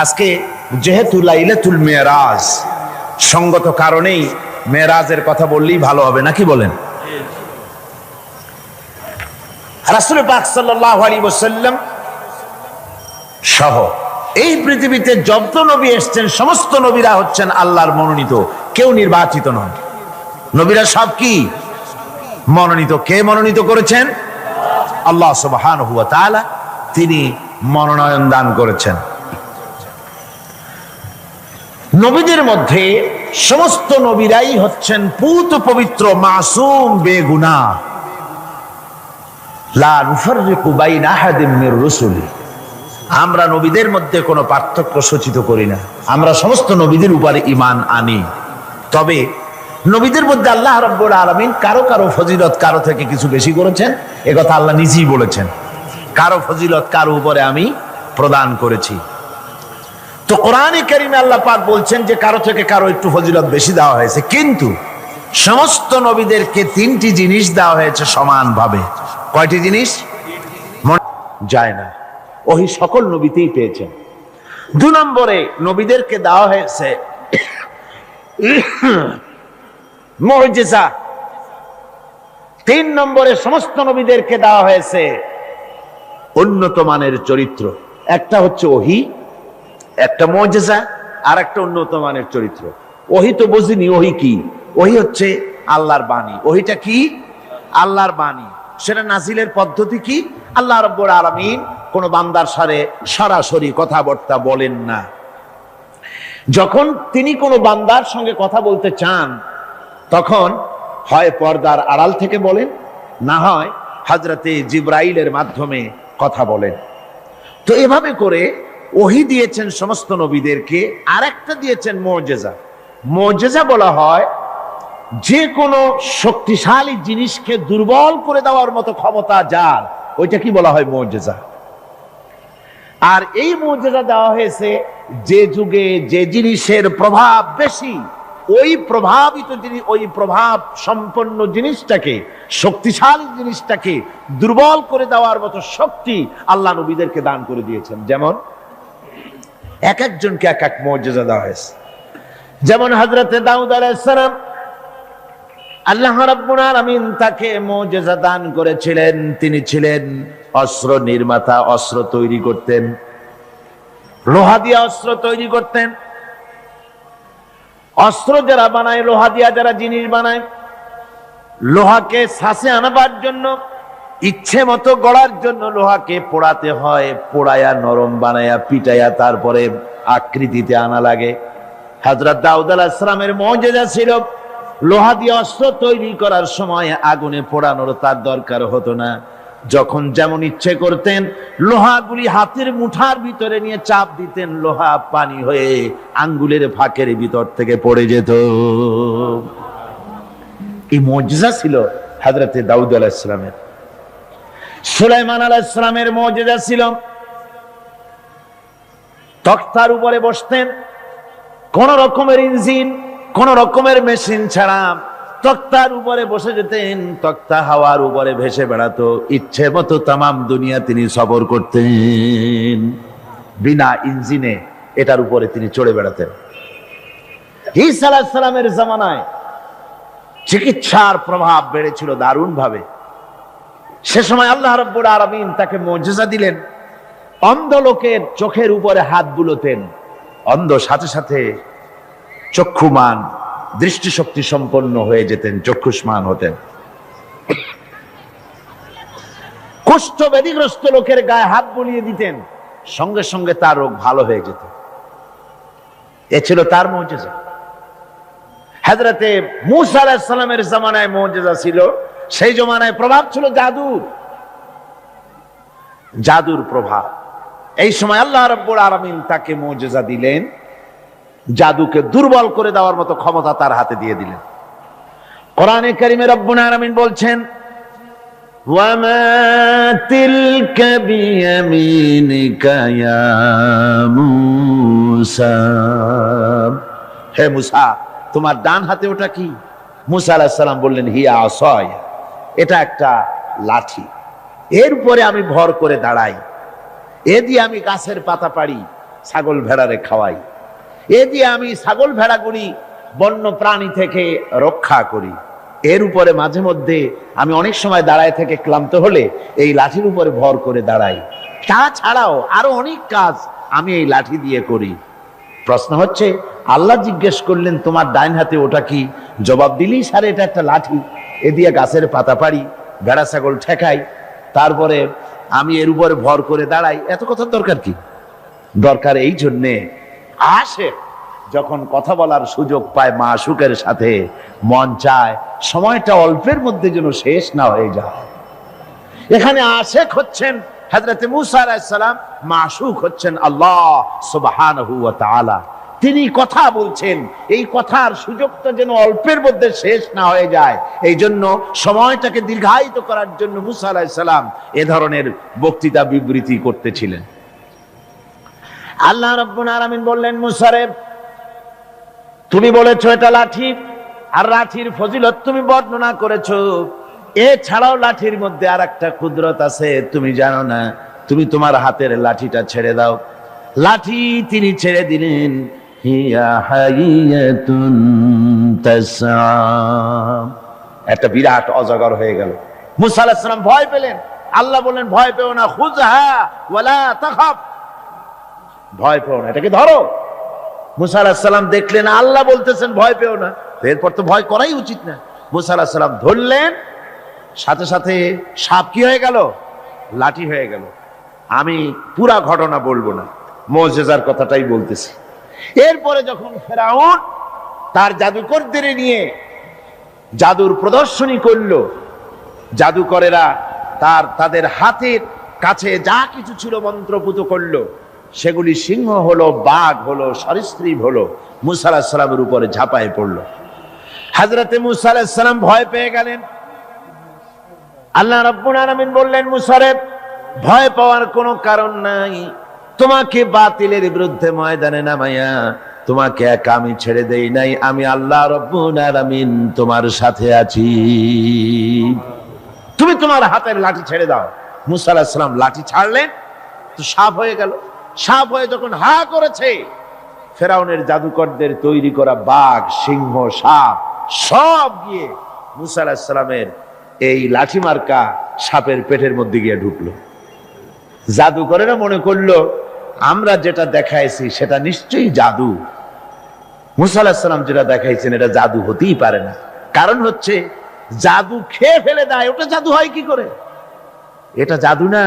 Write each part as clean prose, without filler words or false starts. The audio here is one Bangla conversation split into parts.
আজকে যেহেতু লাইলাতুল মেরাজ, সঙ্গত কারণেই মেরাজের কথা বললেই ভালো হবে, নাকি বলেন? রাসূল পাক সাল্লাল্লাহু আলাইহি ওয়াসাল্লাম সহ এই পৃথিবীতে যত নবী এসেছেন সমস্ত নবীরা হচ্ছেন আল্লাহর মনোনীত, কেউ নির্বাচিত নন। নবীরা সব কি মনোনীত? কে মনোনীত করেছেন? আল্লাহ সুবহানাহু ওয়া তাআলা, তিনি মনোনয়ন দান করেছেন। নবীদের মধ্যে সমস্ত নবীরাই হচ্ছেন পূত পবিত্র, মাসুম, বেগুনাহ। লা নুফাররিকু বাইনা আহাদিম মির রুসুলি, আমরা নবীদের মধ্যে কোনো পার্থক্য সূচিত করি না। আমরা সমস্ত নবীদের উপরে ঈমান আনি। তবে নবীদের মধ্যে আল্লাহ রাব্বুল আলামিন কারো কারো ফজিলত কারো থেকে কিছু বেশি করেছেন, একথা আল্লাহ নিজেই বলেছেন, কারো ফজিলত কারো উপরে আমি প্রদান করেছি। তো কোরআনে কারীমে আল্লাহ পাক বলছেন যে কারো থেকে কারো একটু ফজিলত বেশি দেওয়া হয়েছে, কিন্তু সমস্ত নবীদেরকে 3টি জিনিস দেওয়া হয়েছে সমানভাবে। কয়টি জিনিস? যায় না, ওহি সকল নবীতেই পেয়েছেন। 2 নম্বরে নবীদেরকে দেওয়া হয়েছে মুজিজা। 3 নম্বরে সমস্ত নবীদেরকে দেওয়া হয়েছে উন্নত মানের চরিত্র। একটা হচ্ছে ওহি, একটা মুজিজা, আর একটা উন্নত মানের চরিত্র। ওহি তো বুঝিনি, ওহি কি? ওহি হচ্ছে আল্লাহর বাণী। ওহিটা কি? আল্লাহর বাণী। সেটা নাজিলের পদ্ধতি কি? আল্লাহ রাব্বুল আলামিন কোন বান্দার সাথে সরাসরি কথাবার্তা বলেন না। যখন তিনি কোন বান্দার সঙ্গে কথা বলতে চান, তখন হয় পর্দার আড়াল থেকে বলেন, না হয় হযরতে জিবরাইলের মাধ্যমে কথা বলেন। তো এভাবে করে ওহী দিয়েছেন সমস্ত নবীদেরকে। আরেকটা দিয়েছেন মুজিজা। মুজিজা বলা হয় যে কোনো শক্তিশালী জিনিসকে দুর্বল করে দেওয়ার মতো ক্ষমতা যার, ওইটা কি বলা হয়? মুজিজা। আর এই মুজিজা দেওয়া হয়েছে যে যুগে যে জিনিসের প্রভাব বেশি, ওই প্রভাব সম্পন্ন জিনিসটাকে, শক্তিশালী জিনিসটাকে দুর্বল করে দেওয়ার মতো শক্তি আল্লাহ নবীদেরকে দান করে দিয়েছেন। যেমন এক একজনকে এক এক মুজিজা দেওয়া হয়েছে। যেমন হযরতে দাউদ আলাইহিস সালাম, আল্লাহ রাব্বুল আলামিন তাকে মুজিজা দান করেছিলেন। তিনি ছিলেন অস্ত্র নির্মাতা, অস্ত্র তৈরি করতেন, লোহা দিয়ে অস্ত্র তৈরি করতেন। অস্ত্র যারা বানায়, লোহা দিয়া যারা জিনিস বানায়, লোহাকে শ্বাসে আনাবার জন্য, ইচ্ছে মতো গড়ার জন্য লোহাকে পোড়াতে হয়। পোড়ায়া নরম বানায়া পিটাইয়া তারপরে আকৃতিতে আনা লাগে। হযরত দাউদ আলাইহিস সালামের মুজিজা ছিল লোহা দিয়ে অস্ত্র তৈরি করার সময় আগুনে পোড়ানোর তার দরকার হতো না। যখন যেমন ইচ্ছে করতেন লোহাগুলি হাতের মুঠার ভিতরে নিয়ে চাপ দিতেন, লোহা পানি হয়ে আঙ্গুলের ফাঁকের ভিতর থেকে পড়ে যেত। এই মুজিজা ছিল হযরতে দাউদ আলাইহিস সালামের। সুলাইমান আলাইহিস সালামের মুজিজা ছিল তক্তার উপরে বসতেন, কোন রকমের ইঞ্জিন, কোন রকমের মেশিন ছাড়া তক্তার উপরে বসে যেতেন। তক্তা হাওয়ার উপরে ভেসে বেড়াতো, ইচ্ছে মতো তামাম দুনিয়া তিনি সফর করতেন। বিনা ইঞ্জিনে এটার উপরে তিনি চড়ে বেড়াতেন। ঈসা আলাইহিস সালামের জামানায় চিকিৎসার প্রভাব বেড়েছিল দারুণ ভাবে। সে সময় আল্লাহ রাব্বুল আলামিন তাকে মুজিজা দিলেন। অন্ধ লোকের চোখের উপরে হাত বুলোতেন, অন্ধ সাথে সাথে চক্ষুমান, দৃষ্টিশক্তি সম্পন্ন হয়ে যেতেন, চক্ষুষ্মান হতেন। কুষ্ঠ ব্যাধিগ্রস্ত লোকের গায়ে হাত বুলিয়ে দিতেন, সঙ্গে সঙ্গে তার রোগ ভালো হয়ে যেত। এ ছিল তার মুজিজা। হযরতে মূসা আলাইহিস সালামের জামানায় মুজিজা ছিল, সেই জামানায় প্রভাব ছিল জাদুর প্রভাব। এই সময় আল্লাহ রাব্বুল আলামিন তাকে মুজিজা দিলেন, জাদুকে দুর্বল করে দেওয়ার মতো ক্ষমতা তার হাতে দিয়ে দিলেন। কোরআনে কারীমে রব্বুল আলামিন বলছেন, ওয়ামা তিলকা বিয়ামিনিকা ইয়া মূসা। হে মূসা, তোমার ডান হাতে ওটা কি? মূসা আলাইহিস সালাম বললেন, হিয়া আসায়, এটা একটা লাঠি, এর উপরে আমি ভর করে দাঁড়াই, এ দিয়ে আমি গাছের পাতা পাড়ি, ছাগল ভেড়ারে খাওয়াই, এ দিয়ে আমি ছাগল ভেড়াগুলি বন্য প্রাণী থেকে রক্ষা করি। এর উপরে মাঝে মধ্যে আমি অনেক সময় দাঁড়ায় থেকে ক্লান্ত হলে এই লাঠির উপরে ভর করে দাঁড়াই। তাছাড়াও আরো অনেক কাজ আমি এই লাঠি দিয়ে করি। প্রশ্ন হচ্ছে, আল্লাহ জিজ্ঞেস করলেন তোমার ডাইন হাতে ওটা কি? জবাব দিলেই সারে এটা একটা লাঠি, এ দিয়ে গাছের পাতা পারি, ভেড়া ছাগল ঠেকাই, তারপরে আমি এর উপরে ভর করে দাঁড়াই। এত কথার দরকার কি? দরকার এই জন্যে আশিক যখন কথা বলার সুযোগ পায় মাশূকের সাথে, মন চায় সময়টা অল্পের মধ্যে যেন শেষ না হয়ে যায়। এখানে আশিক হচ্ছেন হযরত মূসা আলাইহিস সালাম, মাশূক হচ্ছেন আল্লাহ সুবহানাহু ওয়া তাআলা। তিনি কথা বলছেন, এই কথার সুযোগটা যেন অল্পের মধ্যে শেষ না হয়ে যায়, এই জন্য সময়টাকে দীর্ঘায়িত করার জন্য মূসা আলাইহিস সালাম এ ধরনের বক্তৃতা বিবৃতি করতেছিলেন। আল্লাহ রাব্বুল আলামিন বললেন, মূসা রে, তুমি বলেছো এটা লাঠি, আর লাঠির ফজিলত তুমি বর্ণনা করেছো। এছাড়াও লাঠির মধ্যে আর একটা কুদরত আছে, তুমি জানো না? তুমি তোমার হাতের লাঠিটা ছেড়ে দাও। লাঠি তিনি ছেড়ে দিলেন। হিয়া হাইয়াতুন তাসআ, একটা বিরাট অজগর হয়ে গেল। মূসা আলাইহিস সালাম ভয় পেলেন। আল্লাহ বললেন, ভয় পেও না, খুযহা ওয়ালা তাখাফ, ভয় পেও না, এটাকে ধরো। মূসা আলাইহিস সালাম দেখলেন আল্লাহ বলতেছেন ভয় পেও না, এরপর তো ভয় করাই উচিত না। মূসা আলাইহিস সালাম ধরলেন, সাথে সাথে সাপ কি হয়ে গেল? লাঠি হয়ে গেল। আমি পুরা ঘটনা বলবো না, মুজিজার কথাটাই বলতেছি। এরপরে যখন ফেরাউন তার জাদুকরদের নিয়ে জাদুর প্রদর্শনী করলো, জাদুকরেরা তাদের হাতের কাছে যা কিছু ছিল মন্ত্রপুত করলো, সেগুলি সিংহ হলো, বাঘ হলো, সরীসৃপ হলো, মূসা আলাইহিস সালামের উপরে ঝাঁপায় পড়লো। হযরতে মূসা আলাইহিস সালাম ভয় পেয়ে গেলেন। আল্লাহ রাব্বুল আলামিন বললেন, মূসা রে, ভয় পাওয়ার কোনো কারণ নাই, তোমাকে বাতিলের বিরুদ্ধে ময়দানে নামাইয়া তোমাকে একা আমি ছেড়ে দেই নাই, আমি আল্লাহ রাব্বুল আলামিন তোমার সাথে আছি, তুমি তোমার হাতের লাঠি ছেড়ে দাও। মূসা আলাইহিস সালাম লাঠি ছাড়লেন, তো সাপ হয়ে গেল। সাপ হয়ে যখন হা করেছে, ফেরাউনের জাদুকরদের তৈরি করা বাঘ, সিংহ, সাপ সব গিয়ে মূসা আলাইহিস সালামের এই লাঠি মার্কা সাপের পেটের মধ্যে গিয়ে ঢুকলো। জাদুকরেরা মনে করলো আমরা যেটা দেখাইছি সেটা নিশ্চয়ই জাদু। মূসা আলাইহিস সালাম যেটা দেখাইছেন এটা জাদু হতেই পারে না। কারণ হচ্ছে জাদু খেয়ে ফেলে দেয়, ওটা জাদু হয় কি করে? এটা জাদু না,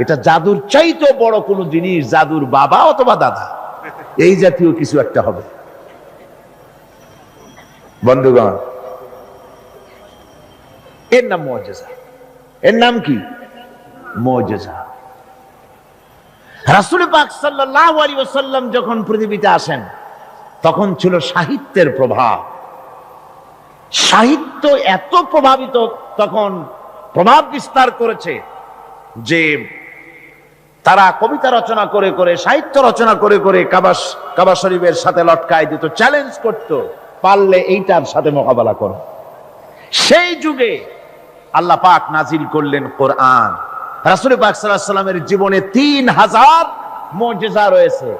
এটা জাদুর চাইতে বড় কোনো জিনিস, জাদুর বাবা অথবা দাদা, এই জাতীয় কিছু একটা হবে। বন্ধুগণ, এর নাম মুজিজা। এর নাম কি? মুজিজা। রাসূল পাক সাল্লাল্লাহু আলাইহি ওয়াসাল্লাম যখন পৃথিবীতে আসেন, তখন ছিল সাহিত্যের প্রভাব। সাহিত্য এত প্রভাবিত, তখন প্রভাব বিস্তার করেছে যে তারা কবিতা রচনা করে করে, সাহিত্য রচনা করে করে কাবা শরীফের সাথে লটকায় দিত, চ্যালেঞ্জ করত, পারলে এইটার সাথে মোকাবেলা করো। সেই যুগে আল্লাহ পাক নাজিল করলেন কোরআন। রাসূল পাক সাল্লাল্লাহু আলাইহি ওয়াসাল্লামের জীবনে 3000 মুজিজা রয়েছে।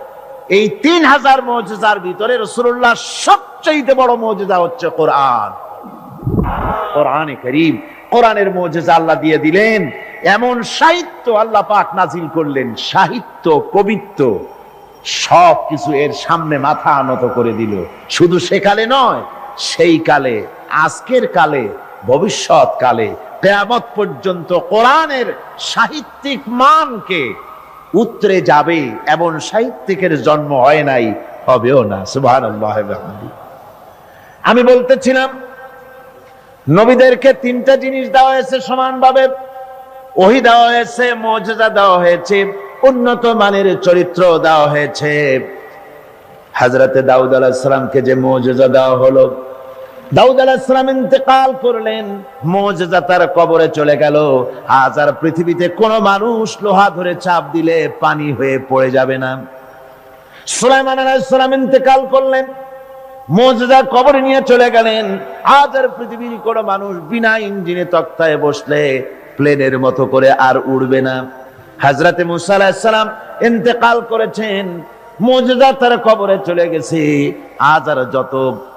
এই 3000 মুজিজার ভিতরে রাসূলুল্লাহ সবচেয়ে বড় মুজিজা হচ্ছে কোরআন, কোরআনে কারীম। কোরআনের মুজিজা আল্লাহ দিয়ে দিলেন। এমন সাহিত্য আল্লাহ পাক নাজিল করলেন, সাহিত্য, কবিত্ব সব কিছু এর সামনে মাথা নত করে দিল। শুধু সেকালে নয়, সেই কালে, আজকের কালে, ভবিষ্যৎ কালে, কিয়ামত পর্যন্ত কোরআনের সাহিত্যিক মানকে উতরে যাবে, এমন সাহিত্যিকের জন্ম হয় নাই, হবেও না। সুবহানাল্লাহ। আমি বলতেছিলাম, নবীদেরকে 3টা জিনিস দেওয়া হয়েছে সমানভাবে। ওহী দেওয়া হয়েছে, মুজিজা দেওয়া হয়েছে, উন্নত মানের চরিত্র দেওয়া হয়েছে। হযরতে দাউদ আলাইহিস সালামকে যে মুজিজা দেওয়া হলো, দাউদ আলাইহিস সালাম ইন্তেকাল করলেন, মুজিজা তার কবরে চলে গেল। আজ আর পৃথিবীতে কোন মানুষ লোহা ধরে চাপ দিলে পানি হয়ে পড়ে যাবে না। সুলাইমান আলাইহিস সালাম ইন্তেকাল করলেন, মুজিজা কবরে নিয়ে চলে গেলেন। আজ আর পৃথিবীর কোন মানুষ বিনা ইঞ্জিনে তক্তায় বসলে প্লেনের মতো করে আর উড়বে না। হযরতে মূসা আলাইহিস সালাম ইন্তেকাল করেছেন, মুজিজা তার কবরে চলে গেছে। আজ আর যত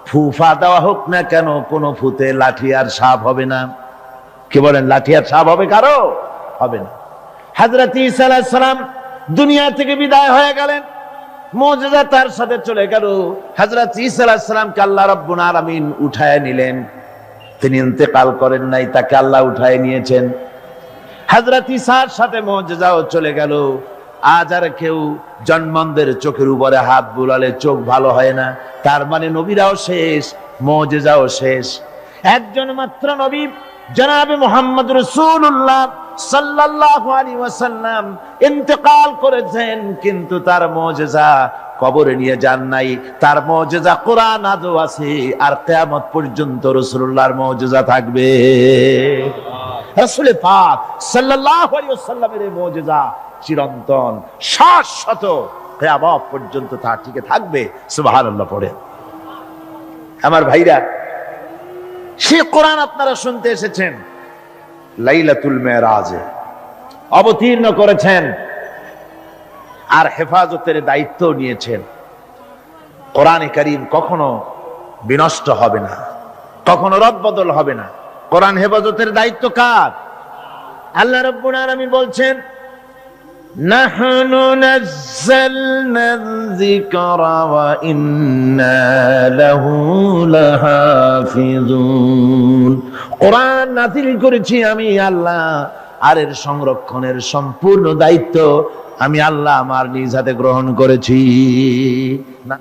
ফুফা দেওয়া হোক না কেন, কোন ফুতে লাঠি আর সাপ হবে না। কি বলেন, লাঠি আর সাপ হবে কারো? হবে না। হযরত ঈসা আলাইহিস সালাম দুনিয়া থেকে বিদায় হয়ে গেলেন, মুজিজা তার সাথে চলে গেল। হযরত ঈসা আলাইহিস সালামকে আল্লাহ রাব্বুল আলামিন উঠায় নিলেন। তিনি ইন্তেকাল করেন নাই, তাকে আল্লাহ উঠায় নিয়েছেন। হযরত ঈসার সাথে মুজিজাও চলে গেল। আজ আর কেউ জন্মদের চোখের উপরে হাত বুলালে চোখ ভালো হয় না। তার মানে নবীরাও শেষ, মুজিজাও শেষ। একজন মাত্র নবী জনাবে মুহাম্মদ রাসূলুল্লাহ সাল্লাল্লাহু আলাইহি ওয়াসাল্লাম ইন্তেকাল করেছেন, কিন্তু তার মুজিজা কবরে নিয়ে যান নাই। তার মুজিজা কোরআন আজও আছে, আর কিয়ামত পর্যন্ত রাসূলুল্লাহর মুজিজা থাকবে। রাসূল পাক সাল্লাল্লাহু আলাইহি ওয়াসাল্লামের মুজিজা চিরন্তন, শাশ্বত, কিয়ামত পর্যন্ত তা টিকে থাকবে। সুবহানাল্লাহ পড়ে। আমার ভাইরা, সে কোরআন আপনারা শুনতে এসেছেন, লাইলাতুল মেরাজে অবতীর্ণ করেছেন আর হেফাজতের দায়িত্ব নিয়েছেন। কোরআনে কারীম কখনো বিনষ্ট হবে না, কখনো রদবদল হবে না। কোরআন হেফাজতের দায়িত্ব কার? আল্লাহ রাব্বুল আলামিন বলছেন, নাহনু নাযালনা যিকরা ওয়া ইন্না লাহু লাহাফিজুন। কোরআন নাযিল করেছি আমি আল্লাহ, আর এর সংরক্ষণের সম্পূর্ণ দায়িত্ব আমি আল্লাহ আমার নিজ হাতে গ্রহণ করেছি। না,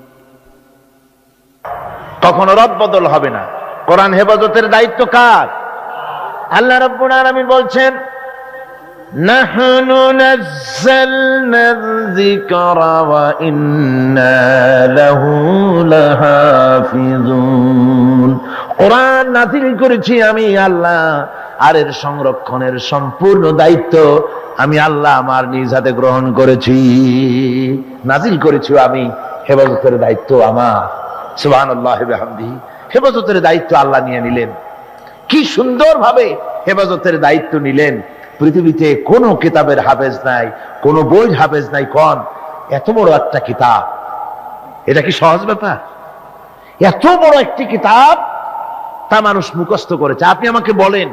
কখনো রদবদল হবে না। কোরআন হেফাজতের দায়িত্ব কার? আল্লাহ রাব্বুল আলামিন বলছেন, নাহনু নাযালনা যিকরা ওয়া ইন্না লাহু লাহাফিজুন। কোরআন নাযিল করেছি আমি আল্লাহ, আর এর সংরক্ষণের সম্পূর্ণ দায়িত্ব আমি আল্লাহ আমার নিজ হাতে গ্রহণ করেছি। নাযিল করেছি আমি, হেফাজতের দায়িত্ব আমার। সুবহানাল্লাহি ওয়া বিহামদিহি। হেফাজতের দায়িত্ব আল্লাহ নিয়ে নিলেন। কি সুন্দর ভাবে হেফাজতের দায়িত্ব নিলেন। পৃথিবীতে কোনো কিতাবের হাফেজ নাই, কোনো বই হাফেজ নাই। কোন এত বড় একটা কিতাব, এটা কি সহজ ব্যাপার? এত বড় একটি কিতাব তা মানুষ মুখস্থ করেছে। আপনি আমাকে বলেন,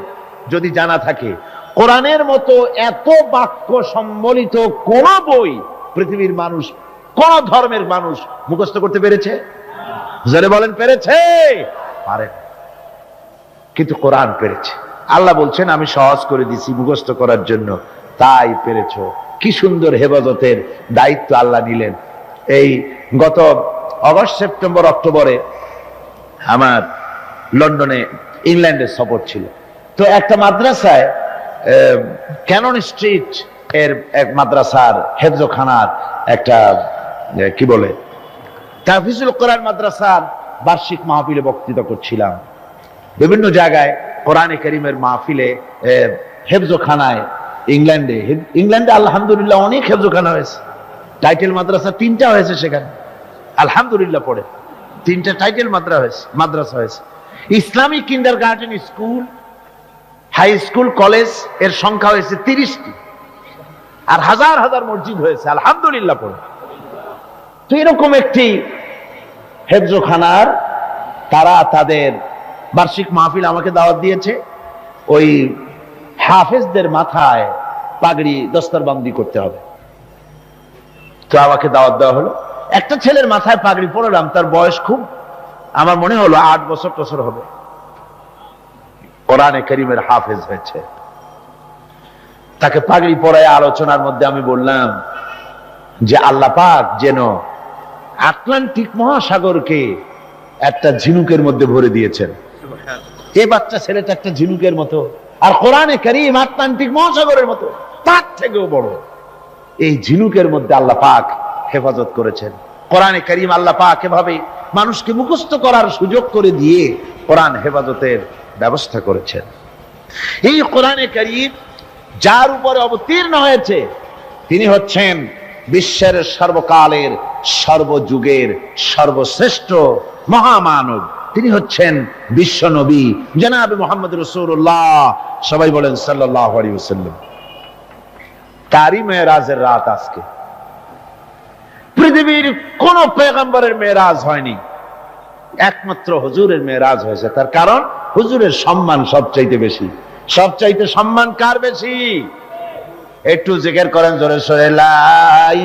যদি জানা থাকে, কোরআনের মতো এত বাক্য সম্বলিত কোন বই পৃথিবীর মানুষ, কোন ধর্মের মানুষ মুখস্থ করতে পেরেছে? জোরে বলেন, পেরেছে? পারে, কিন্তু কোরআন পেরেছে। আল্লাহ বলছেন, আমি সহজ করে দিছি মুখস্থ করার জন্য, তাই পেরেছ। কি সুন্দর হেফাজতের দায়িত্ব আল্লাহ নিলেন। এই গত অগস্ট, সেপ্টেম্বর, অক্টোবরে আমার লন্ডনে ইংল্যান্ডের সফর ছিল। তো একটা মাদ্রাসায়, ক্যানন স্ট্রিট এর এক মাদ্রাসার হেফজখানার একটা কি বলে তাহফিজুল কোরআন মাদ্রাসার বার্ষিক মাহফিলে বক্তৃতা করছিলাম। বিভিন্ন জায়গায় কোরআনে কারীমের মাহফিলে, হেফজখানায়, ইংল্যান্ডে আলহামদুলিল্লাহ অনেক হেফজখানা হয়েছে। টাইটেল মাদ্রাসা 3টা হয়েছে সেখানে, আলহামদুলিল্লাহ পড়ে 3টা টাইটেল মাদ্রাসা হয়েছে। Islamic kindergarten school, high school, college এর সংখ্যা হয়েছে 30টি, আর হাজার হাজার মসজিদ হয়েছে, আলহামদুলিল্লাহ পড়ে। তো এরকম একটি হেফজখানার তারা তাদের বার্ষিক মাহফিল আমাকে দাওয়াত দিয়েছে। ওই হাফেজদের মাথায় পাগড়ি দস্তরবন্দি করতে হবে, তো আমাকে দাওয়াত দেওয়া হলো। একটা ছেলের মাথায় পাগড়ি পরালাম, তার বয়স খুব, আমার মনে হলো 8 বছর হবে, কোরআনে কারীমের হাফেজ হয়েছে। তাকে পাগড়ি পরায় আলোচনার মধ্যে আমি বললাম যে আল্লাহ পাক যেন আটলান্টিক মহাসাগরকে একটা ঝিনুকের মধ্যে ভরে দিয়েছেন। এই বাচ্চা ছেলেটা একটা ঝিনুকের মতো, আর কোরআনে কারীম আটলান্টিক মহাসাগরের মতো, তার থেকেও বড়। এই ঝিনুকের মধ্যে আল্লাহ পাক হেফাজত করেছেন। কোরআনে কারীম আল্লাহ পাক এভাবে মানুষকে মুখস্থ করার সুযোগ করে দিয়ে কোরআন হেফাজতের ব্যবস্থা করেছেন। এই কোরআনে কারীম যার উপরে অবতীর্ণ হয়েছে, তিনি হচ্ছেন বিশ্বের সর্বকালের, সর্বযুগের সর্বশ্রেষ্ঠ মহামানব। তিনি হচ্ছেন বিশ্ব নবী জনাবে মুহাম্মদ রাসূলুল্লাহ, সবাই বলেন সাল্লাল্লাহু আলাইহি ওয়াসাল্লাম। তারই মেরাজের রাত আজকে। পৃথিবীর কোন পয়গম্বরের মেরাজ হয়নি, একমাত্র হুজুরের মেরাজ হয়েছে। তার কারণ হুজুরের সম্মান সবচাইতে বেশি। সবচাইতে সম্মান কার বেশি? একটু জিকির করেন জোরে সোরে, লা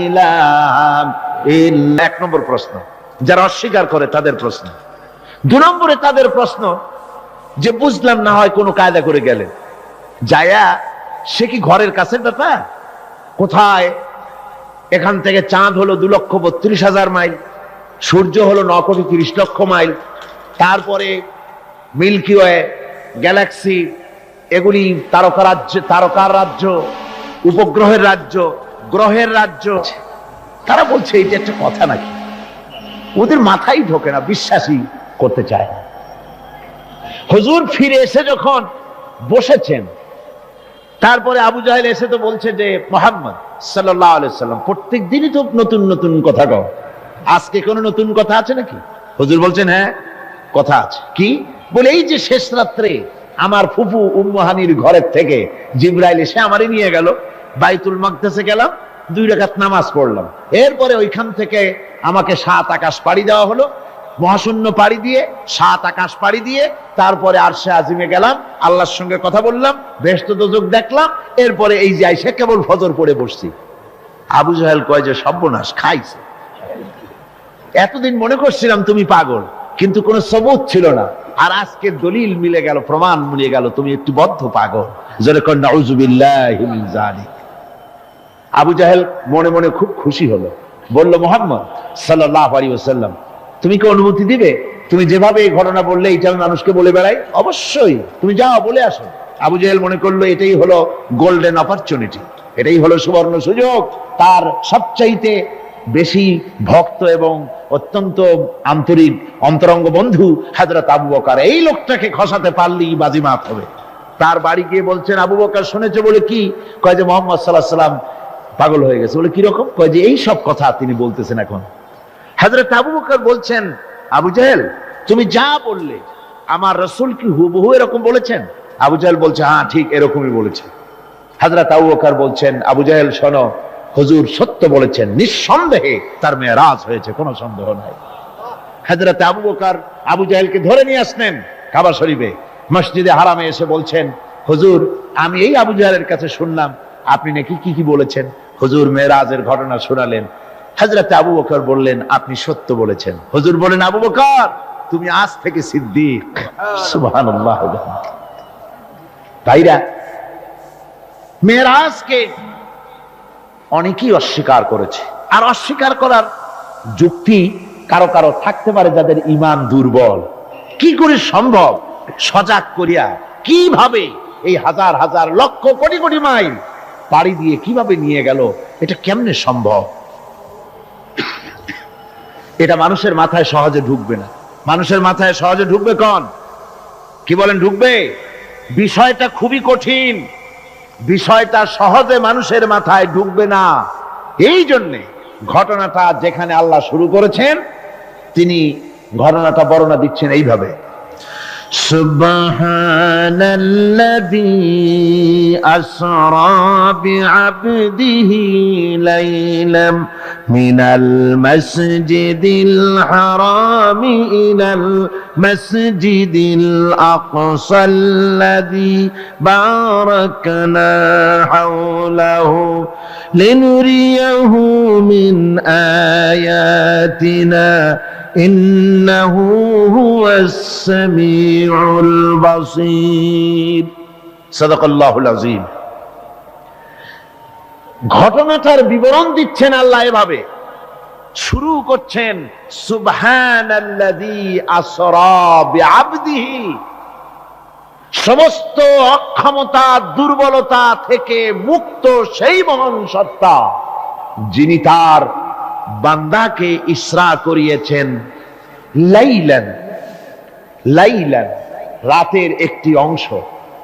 ইলাহা ইল্লাল্লাহ। এক নম্বর প্রশ্ন, যারা অস্বীকার করে তাদের প্রশ্ন। দুই নম্বরে তাদের প্রশ্ন যে বুঝলাম না হয় কোনো কায়দা করে গেলেন, যায়া সে কি ঘরের কাছের ব্যাপার? কোথায়? এখান থেকে চাঁদ হলো 2,32,000 মাইল, সূর্য হলো 9,30,00,000 মাইল, তারপরে মিল্কি ওয়ে, গ্যালাক্সি, এগুলি তারকার রাজ্য, উপগ্রহের রাজ্য, গ্রহের রাজ্য। তারা বলছে এটা একটা কথা নাকি? ওদের মাথায় ঢোকে না, বিশ্বাসই করতে চায় না। হুজুর ফিরে এসে যখন বসেছেন, তারপরে আবু জাহেল এসে তো বলছে যে মুহাম্মদ সাল্লাল্লাহু আলাইহি সাল্লাম প্রত্যেক দিনই তো নতুন নতুন কথা কও, আজকে কোনো নতুন কথা আছে নাকি? হুজুর বলছেন হ্যাঁ কথা আছে। কি? বলে এই যে শেষ রাত্রে আমার ফুফু উম্মু হানির ঘরের থেকে জিবরাইল এসে আমারই নিয়ে গেল, বাইতুল মাকদাসে গেলাম, 2 রাকাত নামাজ পড়লাম, এরপরে ওইখান থেকে আমাকে 7 আকাশ পাড়ি দেওয়া হলো, মহাশূন্য পাড়ি দিয়ে 7 আকাশ পাড়ি দিয়ে তারপরে আরশে আজিমে গেলাম, আল্লাহর সঙ্গে কথা বললাম, বেহেশত দোজখ দেখলাম, এরপরে এই যে আইসা কেবল ফজর পড়ে বসছি। আবু জাহেল কয় যে সর্বনাশ, খাইছে। এতদিন মনে করছিলাম তুমি পাগল, কিন্তু কোনো সবুত ছিল না, আর আজকে দলিল মিলে গেল, প্রমাণ মিলে গেল তুমি একটু বদ্ধ পাগল। জোরে কর নাউযুবিল্লাহি মিন যালিক। আবু জাহেল মনে মনে খুব খুশি হলো, বলল মুহাম্মদ সাল্লাল্লাহু আলাইহি ওয়াসাল্লাম তুমি কি অনুমতি দিবে? তুমি যেভাবে এই ঘটনা বললে এটা আমি মানুষকে বলে বেড়াই, অবশ্যই তুমি যাও বলে আসো। আবু জাহেল মনে করলো এটাই হলো গোল্ডেন অপরচুনিটি, এটাই হলো সুবর্ণ সুযোগ। তার সবচাইতে বেশি ভক্ত এবং অত্যন্ত আন্তরিক অন্তরঙ্গ বন্ধু হযরত আবু বকর, এই লোকটাকে খসাতে পারলেই বাজিমাত হবে। তার বাড়ি গিয়ে বলছেন আবু বকর শুনেছে বলে কি? কয় যে মুহাম্মদ সাল্লাল্লাহু আলাইহি ওয়াসাল্লাম পাগল হয়ে গেছে। বলে কিরকম? কয় যে এই সব কথা তিনি বলতেছেন এখন। হযরত আবু বকর বলছেন আবু জাহেল তুমি যা বললে আমার রাসূল কি হুবহু এরকম বলেছেন? আবু জাহেল বলছে হ্যাঁ ঠিক এরকমই বলেছে। হযরত আবু বকর বলছেন আবু জাহেল শোনো, হুজুর সত্য বলেছেন, নিঃসন্দেহে তার মেরাজ হয়েছে, কোনো সন্দেহ নাই। হযরত আবু বকর আবু জাহেলকে ধরে নিয়ে আসলেন কাবা শরীফে, মসজিদে হারামে এসে বলছেন হুজুর আমি এই আবু জাহেলের কাছে শুনলাম আপনি নাকি কি কি বলেছেন। হুজুর মেরাজের ঘটনা শোনালেন। হযরত আবু বকর বললেন আপনি সত্য বলেছেন। হুজুর বলেন আবু বকর তুমি আজ থেকে সিদ্দিক। সুবহানাল্লাহ। ভাইরা, মেরাজকে অনেকেই অস্বীকার করেছে, আর অস্বীকার করার যুক্তি কারো কারো থাকতে পারে যাদের ঈমান দুর্বল। কি করে সম্ভব? সজাগ করিয়া কিভাবে এই হাজার হাজার লক্ষ কোটি কোটি মাইল পাড়ি দিয়ে কিভাবে নিয়ে গেল, এটা কেমনে সম্ভব? এটা মানুষের মাথায় সহজে ঢুকবে না। মানুষের মাথায় সহজে ঢুকবে কোন? কি বলেন ঢুকবে? বিষয়টা খুবই কঠিন, বিষয়টা সহজে মানুষের মাথায় ঢুকবে না। এই জন্যে ঘটনাটা যেখানে আল্লাহ শুরু করেছেন তিনি ঘটনাটা বর্ণনা দিচ্ছেন এইভাবে, সুবহানাল্লাযী আসরা বিআবদিহি লাইলাম মিনাল মাসজিদিল হারামি ইলাল মাসজিদিল আকসাল্লাযী বারাকনা হাওলাহু লিনুরিয়াহু মিন আয়াতিনা ইন্নাহু হুয়াস সামিউল বাসীর। সাদাকাল্লাহুল আযীম। ঘটনাটার বিবরণ দিচ্ছেন আল্লাহ এভাবে, শুরু করছেন সুবহানাল্লাযী আসরা বিআবদিহি, সমস্ত অক্ষমতা দুর্বলতা থেকে মুক্ত সেই মহান সত্তা যিনি তার বান্দাকে ইসরা করিয়েছেন লাইলান, লাইলান রাতের একটি অংশ,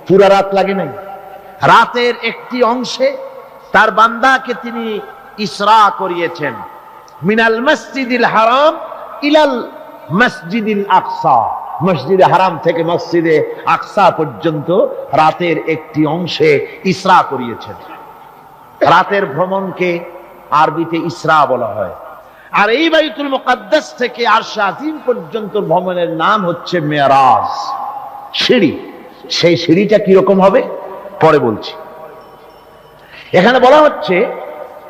পুরা রাত লাগে নাই, রাতের একটি অংশে তার বান্দাকে তিনি ইসরা করিয়েছেন। মিনাল মসজিদিল হারাম ইলাল মসজিদিল আকসা, মসজিদে হারাম থেকে মসজিদে আকসা পর্যন্ত রাতের একটি অংশে ইসরা করিয়েছেন। রাতের ভ্রমণকে আরবিতে ইসরা বলা হয়। আর এই বাইতুল মুকাদ্দাস থেকে আরশ আজিম পর্যন্ত ভ্রমণের নাম হচ্ছে মেরাজ, সিঁড়ি। সেই সিঁড়িটা কিরকম হবে পরে বলছি। এখানে বলা হচ্ছে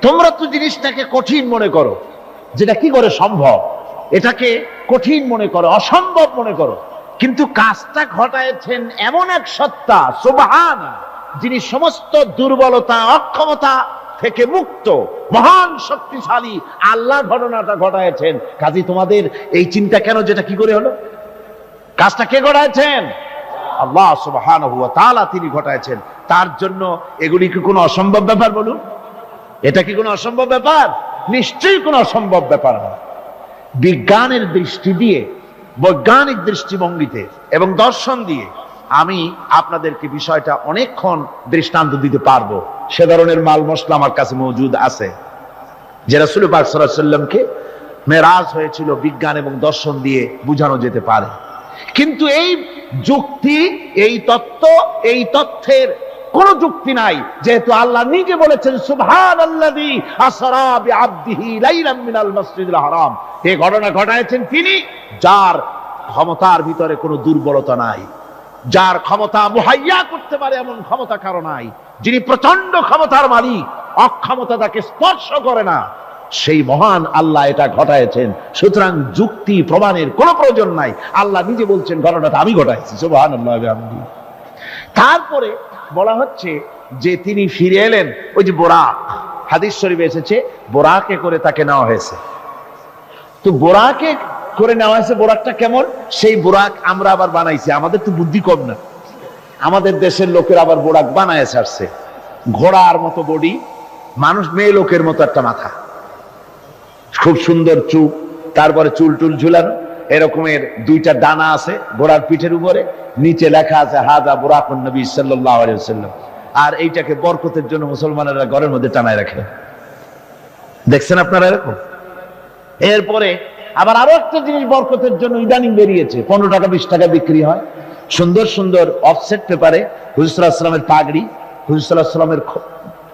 তোমরা তো জিনিসটাকে কঠিন মনে করো, যেটা কি করে সম্ভব, এটাকে কঠিন মনে করো, অসম্ভব মনে করো, কিন্তু কাজটা ঘটায়ছেন এমন এক সত্তা সুবহানাল্লাহ, যিনি সমস্ত দুর্বলতা অক্ষমতা থেকে মুক্ত, মহান শক্তিশালী আল্লাহ ঘটনাটা ঘটায়ছেন। কাজী তোমাদের এই চিন্তা কেন, যেটা কি করে হলো? কাজটা কে ঘটায়ছেন? আল্লাহ সুবহানাহু ওয়া তাআলা তিনি ঘটায়ছেন। তার জন্য এগুলি কি কোনো অসম্ভব ব্যাপার? বলুন, এটা কি কোনো অসম্ভব ব্যাপার? নিশ্চয়ই কোনো অসম্ভব ব্যাপার না। বিজ্ঞানের দৃষ্টি দিয়ে, বৈজ্ঞানিক দৃষ্টিভঙ্গিতে এবং দর্শন দিয়ে আমি আপনাদেরকে বিষয়টা অনেকক্ষণ দৃষ্টান্ত দিতে পারবো। সে ধরনের মাল মশলা আমার কাছে মজুদ আছে, যে রাসূল পাক সাল্লাল্লাহু আলাইহি ওয়াসাল্লামকে মেরাজ হয়েছিল বিজ্ঞান এবং দর্শন দিয়ে বোঝানো যেতে পারে। কিন্তু এই যুক্তি, এই তত্ত্ব, এই তথ্যের কোন যুক্তি নাই, যেহেতু আল্লাহ নিজে বলেছেন সুবহানাল্লাযী আসরা বিআবদিহি লাইলাম মিনাল মাসজিদিল হারাম। এই ঘটনা ঘটায়ছেন তিনি, যার ক্ষমতার ভিতরে কোনো দুর্বলতা নাই, যার ক্ষমতা মুহাইয়া করতে পারে এমন ক্ষমতা কারো নাই, যিনি প্রচন্ড ক্ষমতার মালিক, অক্ষমতা তাকে স্পর্শ করে না, সেই মহান আল্লাহ এটা ঘটায়ছেন। সুতরাং যুক্তি প্রমাণের কোনো প্রয়োজন নাই, আল্লাহ নিজে বলছেন ঘটনাটা আমি ঘটাইছি, সুবহানাল্লাহ বিহামদিহি। তারপরে বলা হচ্ছে যে তিনি ফিরে এলেন, ওই যে বোরাক, হাদিস শরীফে এসেছে বোরাকে করে তাকে নেওয়া হয়েছে। তো বোরাকে করে নেওয়া হয়েছে, বোরাকটা কেমন? সেই বোরাক আমরা আবার বানাইছি, আমাদের তো বুদ্ধি কম না, আমাদের দেশের লোকের আবার বোরাক বানায় ছাড়ছে। ঘোড়ার মতো বডি, মানুষ মেয়ে লোকের মতো একটা মাথা, খুব সুন্দর চুপ, তারপরে চুল টুল ঝুলানো, এরকমের দুইটা ডানা আছে ঘোড়ার পিঠের উপরে, নিচে লেখা আছে হাযা বুরাকুন নবী সাল্লাল্লাহু আলাইহি ওয়াসাল্লাম। আর এইটাকে বরকতের জন্য মুসলমানেরা ঘরের মধ্যে টানায় রাখে। দেখছেন আপনারা এরকম? এরপরে আবার আরো একটা জিনিস বরকতের জন্য ইদানিং বেরিয়েছে, 15 টাকা 20 টাকা বিক্রি হয়, সুন্দর সুন্দর অফসেট পেপারে হুজুর সাল্লাল্লাহু আলাইহি ওয়াসাল্লামের পাগড়ি, হুজুর সাল্লাল্লাহু আলাইহি ওয়াসাল্লামের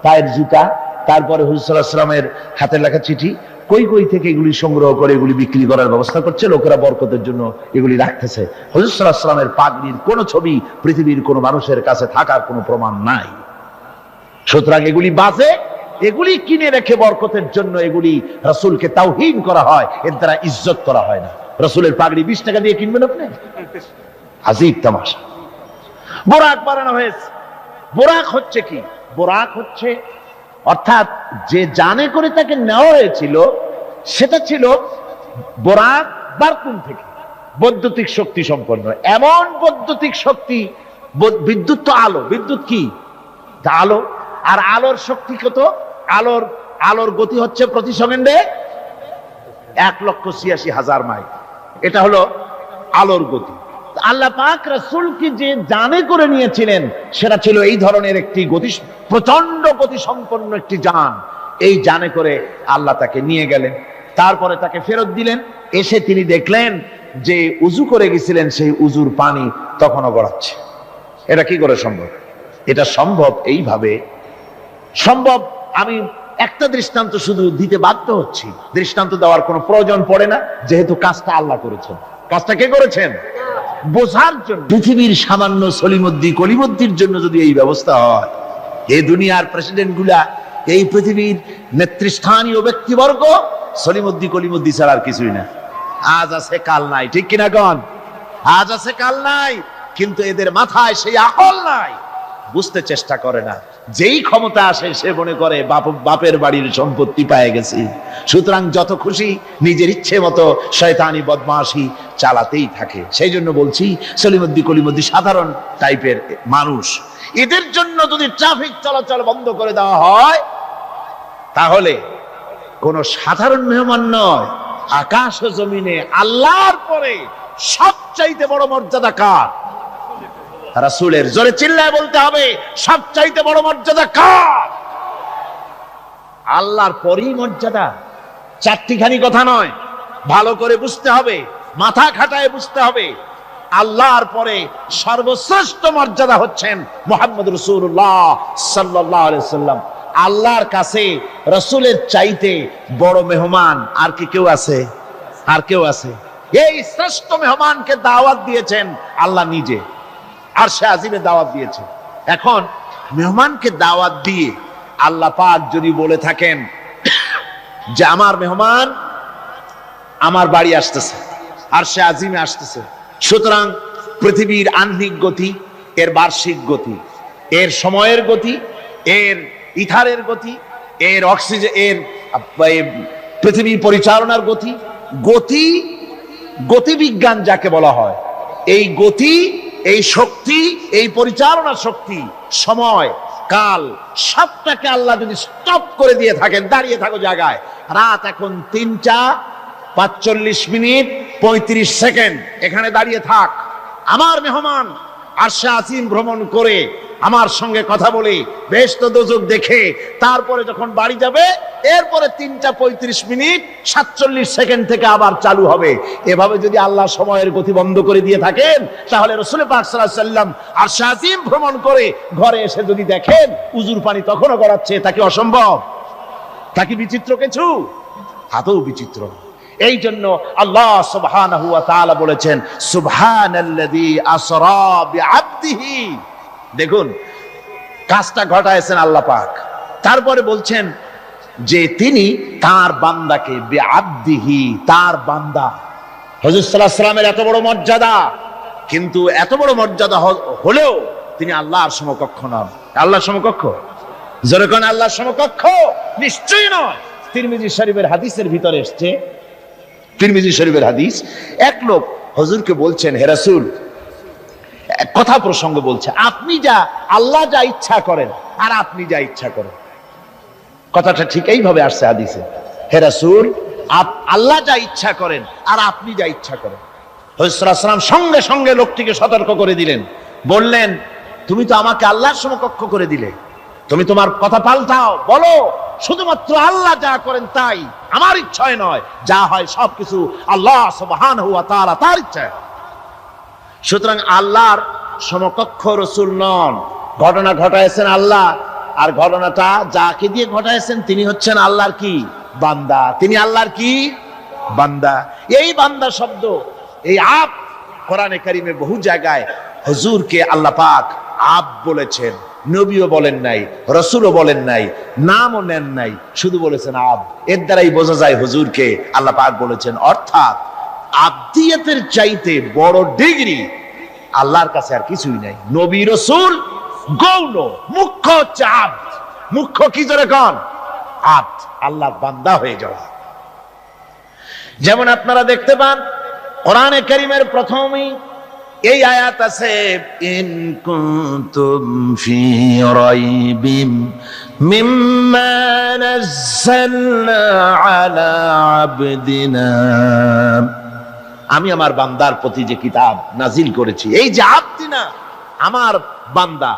পায়ের জুতা, তারপরে হুজুর সাল্লাল্লাহু আলাইহি ওয়াসাল্লামের হাতের লেখা চিঠি, কই কই থেকে এগুলি সংগ্রহ করে এগুলি বিক্রি করার ব্যবস্থা করছে, লোকেরা বরকতের জন্য এগুলি রাখতেছে। হুজুর সাল্লাল্লাহু আলাইহি ওয়াসাল্লামের পাগড়ির কোন ছবি পৃথিবীর কোন মানুষের কাছে থাকার কোনো প্রমাণ নাই। সুতরাং এগুলি বাজে, এগুলি কিনে রেখে বরকতের জন্য এগুলি রাসূলকে তাওহীন করা হয়, এর দ্বারা ইজ্জত করা হয় না। রাসূলের পাগড়ি 20 টাকা দিয়ে কিনবেন আপনি? আজীব তামাশা। বোরাক বানানো হয়েছে। বোরাক হচ্ছে কি? বোরাক হচ্ছে অর্থাৎ যে জানে করে তাকে নেওয়া হয়েছিল, সেটা ছিল বোরাক বারকুন থেকে, বৈদ্যুতিক শক্তি সম্পন্ন, এমন বৈদ্যুতিক শক্তি। বিদ্যুৎ তো আলো, বিদ্যুৎ কি? আলো। আর আলোর শক্তি কত? আলোর গতি হচ্ছে প্রতি সেকেন্ডে 1,86,000 মাইল। এটা হলো আলোর গতি। আল্লাহ পাক রাসূলকে যে জানে করে নিয়েছিলেন, সেটা ছিল এই ধরনের একটি গতি, প্রচন্ড গতি সম্পন্ন একটি যান। এই জানে করে আল্লাহ তাকে নিয়ে গেলেন, তারপরে তাকে ফেরত দিলেন। এসে তিনি দেখলেন যে উজু করে গেছিলেন, সেই উজুর পানি তখনও গড়াচ্ছে। এটা কি করে সম্ভব? এটা সম্ভব এইভাবে সম্ভব। আমি একটা দৃষ্টান্ত শুধু দিতে বাধ্য হচ্ছি, দৃষ্টান্ত দেওয়ার কোনো প্রয়োজন পড়ে না, যেহেতু কাজটা আল্লাহ করেছেন। কাজটা কে করেছেন? বোঝার জন্য। পৃথিবীর সামান্য সলিমুদ্দি কলিমুদ্দির জন্য যদি এই ব্যবস্থা হয়, এই দুনিয়ার প্রেসিডেন্ট গুলা, এই পৃথিবীর নেতৃস্থানীয় ব্যক্তিবর্গ সলিমুদ্দি কলিমুদ্দি ছাড়া আর কিছুই না। আজ আছে কাল নাই, ঠিক কিনা গণ? আজ আছে কাল নাই, কিন্তু এদের মাথায় সেই আকল নাই, বুঝতে চেষ্টা করে না। যেই ক্ষমতা আসে সে মনে করে বাপের বাড়ির সম্পত্তি পেয়ে গেছি, সুতরাং যত খুশি নিজের ইচ্ছে মতো শয়তানি বদমাশি চালাতেই থাকে। সেই জন্য বলছি সলিমুদ্দি কলিমুদ্দি সাধারণ টাইপের মানুষ, এদের জন্য যদি ট্রাফিক চলাচল বন্ধ করে দেওয়া হয়, তাহলে কোন সাধারণ মেহমান নয়, আকাশ ও জমিনে আল্লাহর পরে সবচাইতে বড় মর্যাদা কার? রাসূলের। জোরে চিল্লায় বলতে হবে, সবচাইতে বড় মর্যাদা কার? আল্লাহর পরই মর্যাদা। চারটিখানি কথা নয়, ভালো করে বুঝতে হবে, মাথা খাটায় বুঝতে হবে। আল্লাহর পরে সর্বশ্রেষ্ঠ মর্যাদা হচ্ছেন মুহাম্মদ রাসূলুল্লাহ সাল্লাল্লাহু আলাইহি ওয়াসাল্লাম। আল্লাহর কাছে রাসূলের চাইতে বড় মেহমান আর কি কেউ আছে? আর কেউ আছে? এই শ্রেষ্ঠ মেহমানকে দাওয়াত দিয়েছেন আল্লাহ নিজে, আরশে আজিমে দাওয়াত দিয়েছেন। এখন মেহমানকে দাওয়াত দিয়ে আল্লাহ পাক যদি বলে থাকেন যে আমার মেহমান আমার বাড়ি আসতেছে, আরশে আজিমে আসতেছে, সুতরাং পৃথিবীর আহ্নিক গতি, এর বার্ষিক গতি, এর সময়ের গতি, এর ইথারের গতি, এর অক্সিজেন, এর পৃথিবী পরিচালনার গতি, গতি গতিবিজ্ঞান যাকে বলা হয়, এই গতি, এই শক্তি, এই পরিচালনার শক্তি, সময়, কাল, সবটাকে আল্লাহ যদি স্টপ করে দিয়ে থাকেন, দাঁড়িয়ে থাকো জায়গায়, রাত এখন 3:45:35 এখানে দাঁড়িয়ে থাক, আমার মেহমান আরশে আজিম ভ্রমণ করে আমার সঙ্গে কথা বলে বেহেশত দোজখ দেখে তারপরে যখন বাড়ি যাবে, এরপরে 3:35:47 থেকে আবার চালু হবে। এভাবে যদি আল্লাহ সময়ের গতি বন্ধ করে দিয়ে থাকেন, তাহলে রাসূল পাক সাল্লাল্লাহু আলাইহি ওয়াসাল্লাম আরশে আজিম ভ্রমণ করে ঘরে এসে যদি দেখেন উজুর পানি তখনও গড়াচ্ছে, তাকে অসম্ভব? তাকে বিচিত্র কিছু? আদৌ বিচিত্র। এই জন্য আল্লাহ সুবহানাহু ওয়া তাআলা বলেছেন সুবহানাল্লাযী আসরা বিআবদিহি। দেখুন কাজটা ঘটায়ছেন আল্লাহ পাক, তারপরে বলছেন যে তিনি তার বান্দাকে বিআবদিহি, তার বান্দা। হুজুর সাল্লাল্লাহু আলাইহি ওয়াসাল্লামের এত বড় মর্যাদা, কিন্তু এত বড় মর্যাদা হলেও তিনি আল্লাহর সমকক্ষ নন। আল্লাহর সমকক্ষ? জোরে কোন আল্লাহর সমকক্ষ? নিশ্চয়ই নয়। তিরমিজি শরীফের হাদিসের ভিতরে এসেছে, তিরমিজি শরীফের হাদিস, এক লোক হুজুরকে বলছেন, হে রাসূল, কথা প্রসঙ্গ বলছে, আপনি যা, আল্লাহ যা ইচ্ছা করেন আর আপনি যা ইচ্ছা করেন। কথাটা ঠিক এইভাবে আসছে হাদিসে, হে রাসূল, আল্লাহ যা ইচ্ছা করেন আর আপনি যা ইচ্ছা করেন। হুজুর সাল্লাল্লাহু আলাইহি ওয়াসাল্লাম সঙ্গে সঙ্গে লোকটিকে সতর্ক করে দিলেন, বললেন তুমি তো আমাকে আল্লাহর সমকক্ষ করে দিলে, তুমি তোমার কথা পাল্টাও, বলো শুধুমাত্র আল্লাহ যা করেন তাই, আমার ইচ্ছায় নয়, যা হয় সবকিছু আল্লাহ সুবহানাহু ওয়া তাআলা তার ইচ্ছায়। সুতরাং আল্লাহর সমকক্ষ রাসূল নন, ঘটনা ঘটায়ছেন আল্লাহ, আর ঘটনাটা যাকে দিয়ে ঘটায়ছেন তিনি হচ্ছেন আল্লাহর কি? বান্দা। তিনি আল্লাহর কি? বান্দা। এই বান্দা শব্দ, এই আব, কোরআনে কারীমে বহু জায়গায় হুজুরকে আল্লাহ পাক আব বলেছেন, নবীও বলেন নাই, রাসূলও বলেন নাই, নামও নেন নাই, শুধু বলেছেন আব। এর দ্বারাই বোঝা যায় হুজুরকে আল্লাহ পাক বলেছেন। অর্থাৎ আবদিয়তের চাইতে বড় ডিগ্রি আল্লাহর কাছে আর কিছুই নাই। নবী রাসূল গৌণ, মুখ্য হচ্ছে আব্দ। মুখ্য কি জোরে কোন? আব্দ, আল্লাহর বান্দা হয়ে যাওয়া। যেমন আপনারা দেখতে পান কোরআনে কারীমের প্রথমেই এই আয়াত আছে, ইন কুনতুম ফি রাইবিম মিম্মা নাযালনা আলা আবদিনা, আমি আমার বান্দার প্রতি যে কিতাব নাজিল করেছি, এই যে আবদিনা, আমার বান্দা,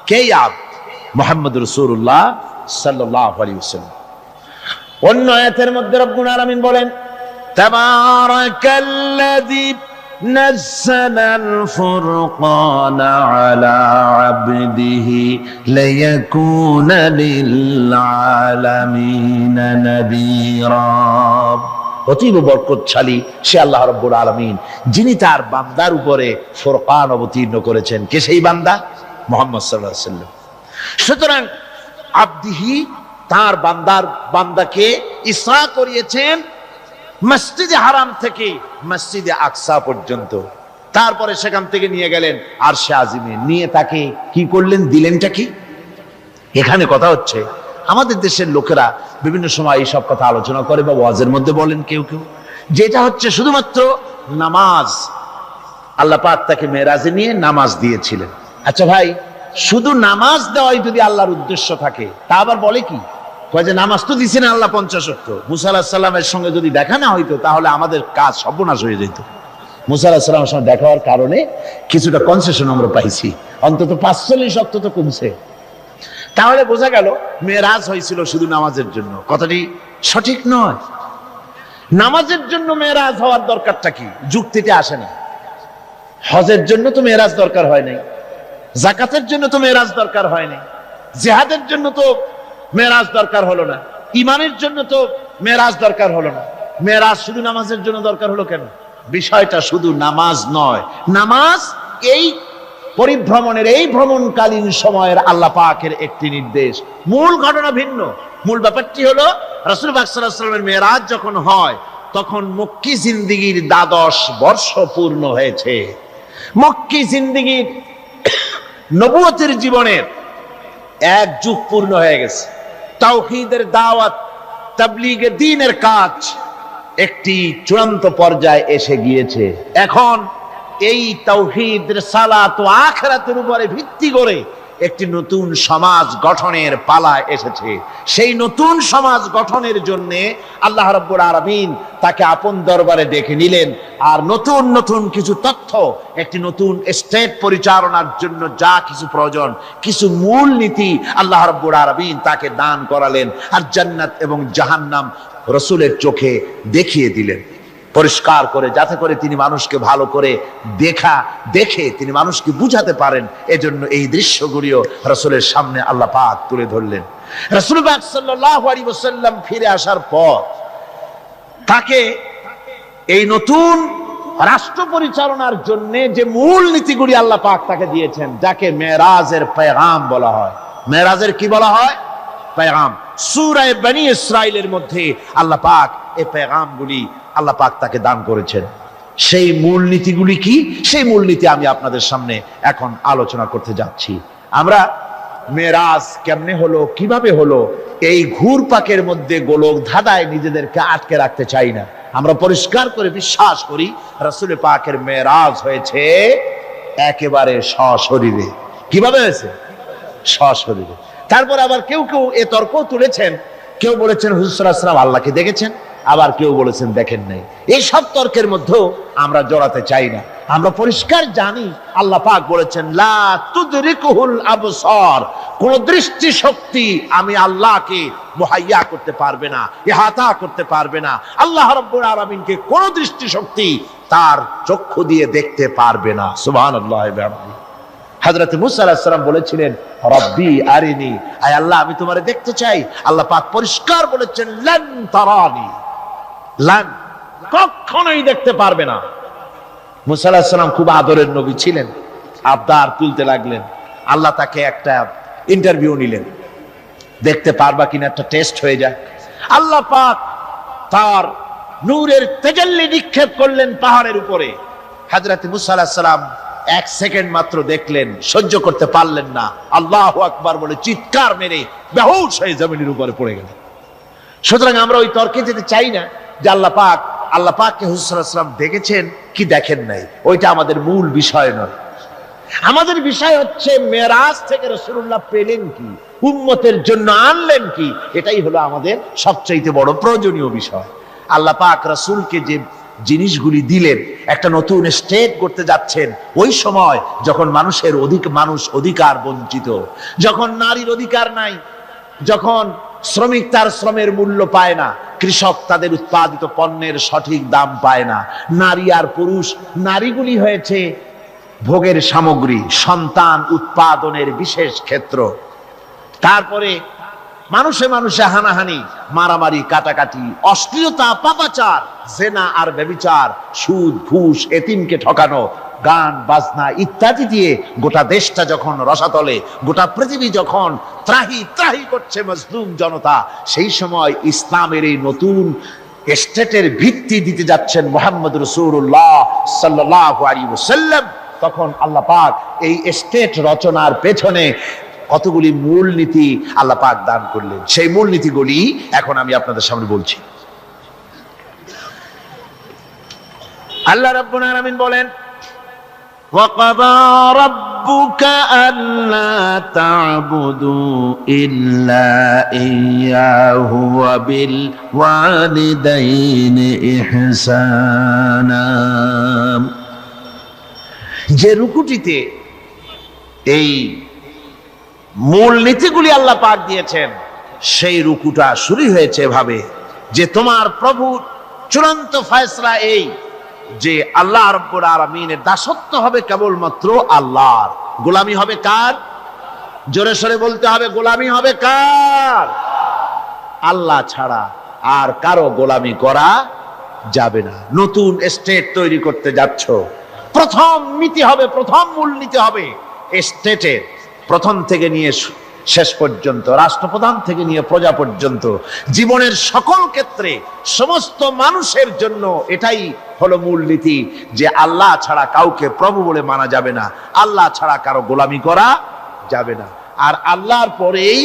কে আব্দ? মুহাম্মদুর রাসূলুল্লাহ সাল্লাল্লাহু আলাইহি ওয়াসাল্লাম। অন্য আয়াতের মধ্যে রব্বুল আলামিন বলেন, তাবারাকাল্লাযী নাযালাল ফুরকানা আলা আবদিহি লিয়াকুনা লিল আলামিনা নাযীরা। অতীব বরকতশালী সে আল্লাহ রাব্বুল আলামিন, যিনি তার বান্দার উপরে ফুরকান অবতীর্ণ করেছেন। কে সেই বান্দা? মুহাম্মদ সাল্লাল্লাহু আলাইহি ওয়াসাল্লাম। সুতরাং আবদিহি, তার বান্দাকে ইসরা করিয়েছেন মসজিদে হারাম থেকে মসজিদে আকসা পর্যন্ত, তারপরে সেখান থেকে নিয়ে গেলেন আরশে আজিমে, নিয়ে তাকে কি করলেন, দিলেনটা কি? এখানে কথা হচ্ছে, আমাদের দেশের লোকেরা বিভিন্ন সময় এইসব কথা আলোচনা করে বা ওয়াজের মধ্যে বলেন কেউ কেউ, যেটা হচ্ছে শুধুমাত্র নামাজ। আল্লাহ পাক তাকে মেরাজে নিয়ে নামাজ দিয়েছিলেন। আচ্ছা ভাই, শুধু নামাজ দেওয়াই যদি আল্লাহর উদ্দেশ্য থাকে, তা আবার বলে কি? কয় যে নামাজ তো দিছেন আল্লাহ 50 ওয়াক্ত, মুসা আলাইহিস সালামের সঙ্গে যদি দেখা না হইতো তাহলে আমাদের কাজ সর্বনাশ হয়ে যেত। মুসা আলাইহিস সালামের সঙ্গে দেখা হওয়ার কারণে কিছুটা কনসেশন আমরা পাইছি, অন্তত 45 ওয়াক্ত তো কমছে। তাহলে বোঝা গেল মেরাজ হয়েছিল শুধু নামাজের জন্য। কথাটি সঠিক নয়। নামাজের জন্য মেরাজ হওয়ার দরকারটা কি? যুক্তিতে আসে না। হজের জন্য তো মেরাজ দরকার হয় নাই, যাকাতের জন্য তো মেরাজ দরকার হয় নাই, জিহাদের জন্য তো মেরাজ দরকার হলো না, ইমানের জন্য তো মেরাজ দরকার হলো না, মেরাজ শুধু নামাজের জন্য দরকার হলো কেন? বিষয়টা শুধু নামাজ নয়, নামাজ এই পরিভ্রমণের, এই ভ্রমণকালীন সময়ের আল্লাহ পাকের একটি নির্দেশ। মূল ঘটনা ভিন্ন। মূল ব্যাপারটি হলো রাসূল পাক সাল্লাল্লাহু আলাইহি ওয়াসাল্লামের মেরাজ যখন হয় তখন মক্কি জিন্দেগীর 12 বর্ষ পূর্ণ হয়েছে। মক্কি জিন্দেগীর নবুয়তের জীবনের 1 যুগ পূর্ণ হয়ে গেছে। তাওহীদের দাওয়াত, তাবলীগে দ্বীনের কাজ একটি চূড়ান্ত পর্যায়ে এসে গিয়েছে। এখন এই তাওহীদ, রিসালাত ও আখিরাতের উপরে ভিত্তি করে একটি নতুন সমাজ গঠনের পালা এসেছে। সেই নতুন সমাজ গঠনের জন্য আল্লাহ রাব্বুল আলামিন তাকে আপন দরবারে ডেকে নিলেন, আর নতুন নতুন কিছু তথ্য, একটি নতুন স্টেট পরিচালনার জন্য যা কিছু প্রয়োজন, কিছু মূল নীতি আল্লাহ রাব্বুল আলামিন তাকে দান করালেন, আর জান্নাত এবং জাহান্নাম রাসূলের চোখে দেখিয়ে দিলেন পরিষ্কার করে, যাতে করে তিনি মানুষকে ভালো করে দেখে তিনি মানুষকে বুঝাতে পারেন। এজন্য এই দৃশ্যগুলিও রাসূলের সামনে আল্লাহ পাক তুলে ধরলেন। রাসূল পাক সাল্লাল্লাহু আলাইহি ওয়াসাল্লাম ফিরে আসার পর তাকে এই নতুন রাষ্ট্র পরিচালনার জন্য যে মূল নীতিগুলি আল্লাহ পাক তাকে দিয়েছেন, যাকে মেরাজের পেগাম বলা হয়। মেরাজের কি বলা হয়? পেগাম। সূরা বনী ইসরাইলের মধ্যে আল্লাহ পাক এই পেগামগুলি আল্লাহ পাক তাকে দান করেছেন। সেই মূলনীতিগুলি কি? সেই মূলনীতি আমি আপনাদের সামনে এখন আলোচনা করতে যাচ্ছি। আমরা মেরাজ কেমনে হলো, কিভাবে হলো, এই ঘুরপাকের মধ্যে গোলক ধাঁধায় নিজেদেরকে আটকে রাখতে চাই না। আমরা পরিষ্কার করে বিশ্বাস করি রাসূল পাকের মেরাজ হয়েছে একেবারে সশরীরে। কিভাবে হয়েছে? সশরীরে। তারপর আবার কেউ কেউ এ তর্ক তুলেছেন, কেউ বলেছেন হুজুর সাল্লাল্লাহু আলাইহি ওয়াসাল্লাম আল্লাহকে দেখেছেন, আবার কেউ বলেছেন দেখেন নাই। এই সব তর্কের মধ্যেও আমরা জড়াতে চাই না। আমরা পরিষ্কার জানি আল্লাহ পাক বলেছেন লা তুদরিকুহুল আবসার, কোন দৃষ্টি শক্তি আমি আল্লাহকে মুহাইয়া করতে পারবে না, ইহাতা করতে পারবে না। আল্লাহ রাব্বুল আলামিনকে কোন দৃষ্টি শক্তি তার চক্ষু দিয়ে দেখতে পারবে না। সুবহানাল্লাহ। হযরত মুসা আলাইহিস সালাম বলেছিলেন রব্বি আরিনি, আয় আল্লাহ আমি তোমারে দেখতে চাই। আল্লাহ পাক পরিষ্কার বলেছেন লান তারানি, লান, কখনোই দেখতে পারবে না। মুসা আলাইহিস সালাম খুব আদরের নবী ছিলেন, আবদার তুলতে লাগলেন। আল্লাহ তাকে একটা ইন্টারভিউ নিলেন, দেখতে পারবা কিনা একটা টেস্ট হয়ে যায়। আল্লাহ পাক তার নূরের তেজাল্লি নিক্ষেপ করলেন পাহাড়ের উপরে। হযরত মুসা আলাইহিস সালাম 1 সেকেন্ড মাত্র দেখলেন, সহ্য করতে পারলেন না, আল্লাহু আকবার বলে চিৎকার মেরে বেহুশ হয়ে জমিনের উপরে পড়ে গেলেন। সুতরাং আমরা ওই তর্কে যেতে চাই না যে আল্লাহ পাককে হুজুর সাল্লাল্লাহু আলাইহি ওয়াসাল্লাম দেখেছেন কি দেখেন নাই, ওইটা আমাদের মূল বিষয় নয়। আমাদের বিষয় হচ্ছে মেরাজ থেকে রাসূলুল্লাহ পেলেন কি, উম্মতের জন্য আনলেন কি, এটাই হলো আমাদের সবচাইতে বড় প্রয়োজনীয় বিষয়। আল্লাহ পাক রাসূলকে যে জিনিসগুলি দিলেন, একটা নতুন স্টেট করতে যাচ্ছেন, ওই সময় যখন মানুষ অধিকার বঞ্চিত, যখন নারীর অধিকার নাই, যখন শ্রমিক তার শ্রমের মূল্য পায় না, কৃষক তাদের উৎপাদিত পণ্যের সঠিক দাম পায় না, নারী আর পুরুষ, নারীগুলি হয়েছে ভোগের সামগ্রী, সন্তান উৎপাদনের বিশেষ ক্ষেত্র। তারপরে মানুষে মানুষে হানাহানি, মারামারি, কাটাকাটি, অশ্লীলতা, পাপাচার, জেনা আর ব্যভিচার, সুদ, ঘুষ, এতিমকে ঠকানো, গান বাজনা ইত্যাদি দিয়ে গোটা দেশটা যখন রসাতলে, গোটা পৃথিবী যখন ত্রাহি ত্রাহি করছে মজলুম জনতা, সেই সময় ইসলামের এই নতুন স্টেটের ভিত্তি দিতে যাচ্ছেন মুহাম্মদ রাসূলুল্লাহ সাল্লাল্লাহু আলাইহি ওয়াসাল্লাম। তখন আল্লাহ পাক এই স্টেট রচনার পেছনে কতগুলি মূল নীতি আল্লাহ পাক দান করলেন। সেই মূল নীতিগুলি এখন আমি আপনাদের সামনে বলছি। আল্লাহ রাব্বুল আলামিন বলেন وَقَضَى رَبُّكَ أَلَّا تَعْبُدُوا إِلَّا إِيَّاهُ وَبِالْوَالِدَيْنِ إِحْسَانًا। যে রুকুটিতে এই মূল নীতিগুলি আল্লাহ পাক দিয়েছেন, সেই রুকুটা শুরু হয়েছে এভাবে যে তোমার প্রভু চূড়ান্ত ফয়সালা এই যে আল্লাহ রাব্বুল আলামিনের দাসত্ব হবে কেবলমাত্র আল্লাহর, গোলামি হবে কার? জোরে সরে বলতে হবে, গোলামি হবে কার? আল্লাহ ছাড়া আর কারো গোলামি করা যাবে না। নতুন স্টেট তৈরি করতে যাচ্ছ, প্রথম নীতি হবে, প্রথম মূলনীতি হবে স্টেটের, প্রথম থেকে নিয়ে শেষ পর্যন্ত, রাষ্ট্রপ্রধান থেকে নিয়ে প্রজা পর্যন্ত, জীবনের সকল ক্ষেত্রে সমস্ত মানুষের জন্য এটাই হলো মূলনীতি যে আল্লাহ ছাড়া কাউকে প্রভু বলে মানা যাবে না, আল্লাহ ছাড়া কারো গোলামি করা যাবে না। আর আল্লাহর পরেই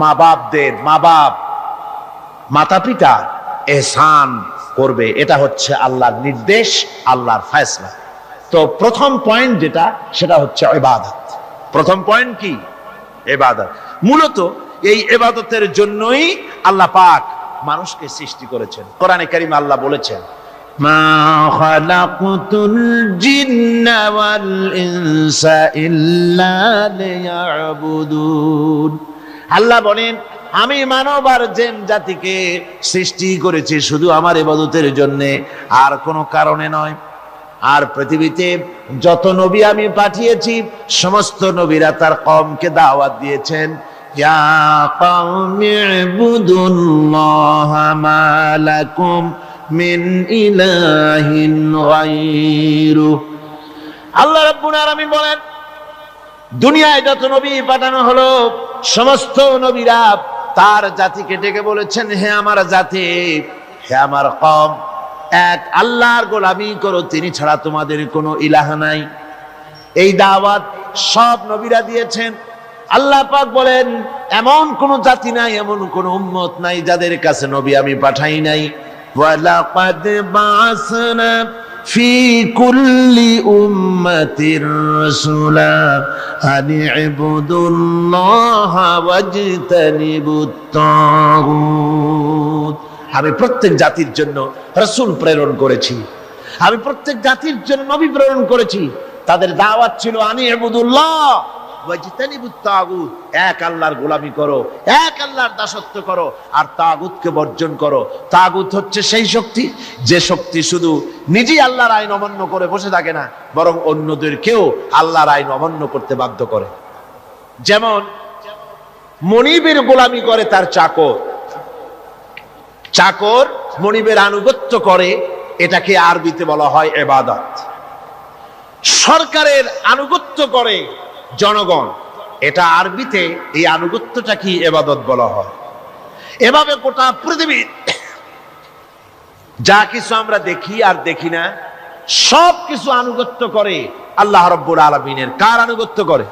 মা বাপ মাতা পিতা এহসান করবে, এটা হচ্ছে আল্লাহর নির্দেশ, আল্লাহর ফয়সালা। তো প্রথম পয়েন্ট যেটা, সেটা হচ্ছে ইবাদত। প্রথম পয়েন্ট কি? ইবাদত। মূলত এই ইবাদতের জন্যই আল্লাহ পাক মানুষকে সৃষ্টি করেছেন। কোরআনে কারীমে আল্লাহ বলেছেন, মা খালাকুতুল জিন্না ওয়াল ইনসা ইল্লা লিয়াবুদুন। আল্লাহ বলেন, আমি মানব আর জিন জাতিকে সৃষ্টি করেছি শুধু আমার ইবাদতের জন্য, আর কোনো কারণে নয়। আর পৃথিবীতে যত নবী আমি পাঠিয়েছি, সমস্ত নবীরা তার কওমকে দাওয়াত দিয়েছেন, ইয়া কওমি ইবুদুল্লাহা মা লাকুম মিন ইলাহিন গায়রু। আল্লাহ রাব্বুল আলামিন বলেন, দুনিয়ায় যত নবী পাঠানো হলো, সমস্ত নবীরা তার জাতিকে ডেকে বলেছেন, হে আমার জাতি, হে আমার কওম, এক আল্লাহর গোলামি করো, তিনি ছাড়া তোমাদের কোনো ইলাহ নাই। এই দাওয়াত সব নবীরা দিয়েছেন। আল্লাহ পাক বলেন, এমন কোন জাতি নাই, এমন কোন উম্মত নাই যাদের কাছে নবী আমি পাঠাই নাই। ওয়ালাকাদ বাসনা ফি কুল্লি উম্মাতির রাসূলা আন ইবুদুল্লাহা ওয়াজতানিবুত তাগুত। আমি প্রত্যেক জাতির জন্য রাসূল প্রেরণ করেছি, আমি প্রত্যেক জাতির জন্য নবী প্রেরণ করেছি। তাদের দাওয়াত ছিল আন ইবুদুল্লাহ ওয়াজতানিবুত তাগুত, এক আল্লাহর গোলামি করো, এক আল্লাহর দাসত্ব করো, আর তাগুতকে বর্জন করো। তাগুত হচ্ছে সেই শক্তি, যে শক্তি শুধু নিজেই আল্লাহর আইন অমান্য করে বসে থাকে না, বরং অন্যদেরকেও আল্লাহর আইন অমান্য করতে বাধ্য করে। যেমন মনিবের গোলামি করে তার চাকর, চাকর মনিবের আনুগত্য করে, এটাকে আরবিতে বলা হয় ইবাদত। সরকারের আনুগত্য করে জনগণ, এটা আরবিতে এই আনুগত্যটা কি ইবাদত বলা হয়। এভাবে গোটা পৃথিবীর যা কিছু আমরা দেখি আর দেখি না, সব কিছু আনুগত্য করে আল্লাহ রাব্বুল আলামিনের। কার আনুগত্য করে?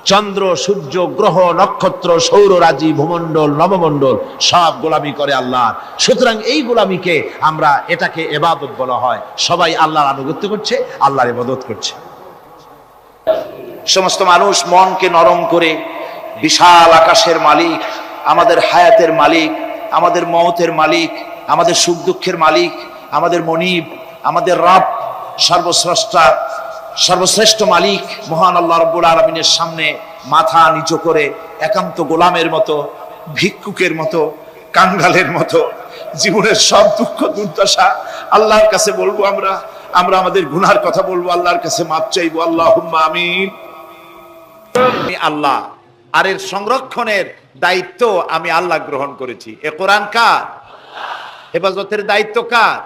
চন্দ্র, সূর্য, গ্রহ, নক্ষত্র, সৌররাজি, ভূমণ্ডল, নবমণ্ডল সব গোলামি করে আল্লাহর। সুতরাং এই গোলামিকে আমরা, এটাকে ইবাদত বলা হয়। সবাই আল্লাহর আনুগত্য করছে, আল্লাহর ইবাদত করছে। সমস্ত মানুষ মনকে নরম করে, বিশাল আকাশের মালিক, আমাদের হায়াতের মালিক, আমাদের মওতের মালিক, আমাদের সুখ দুঃখের মালিক, আমাদের মনিব, আমাদের রব, সর্বস্রষ্টা, সর্বশ্রেষ্ঠ মালিক মহান আল্লাহ রাব্বুল আলামিনের সামনে মাথা নিচু করে একান্ত গোলামের মতো, ভিক্ষুকের মতো, কাঙ্গালের মতো জীবনের সব দুঃখ দুর্দশা আল্লাহর কাছে বলবো। আমরা আমাদের গুনার কথা বলবো, আল্লাহর কাছে মাপ চাইবো। আল্লাহুম্মা আমিন। আমি আল্লাহ, আর এর সংরক্ষণের দায়িত্ব আমি আল্লাহ গ্রহণ করেছি। এ কোরআন কার? হেফাজতের দায়িত্ব কার?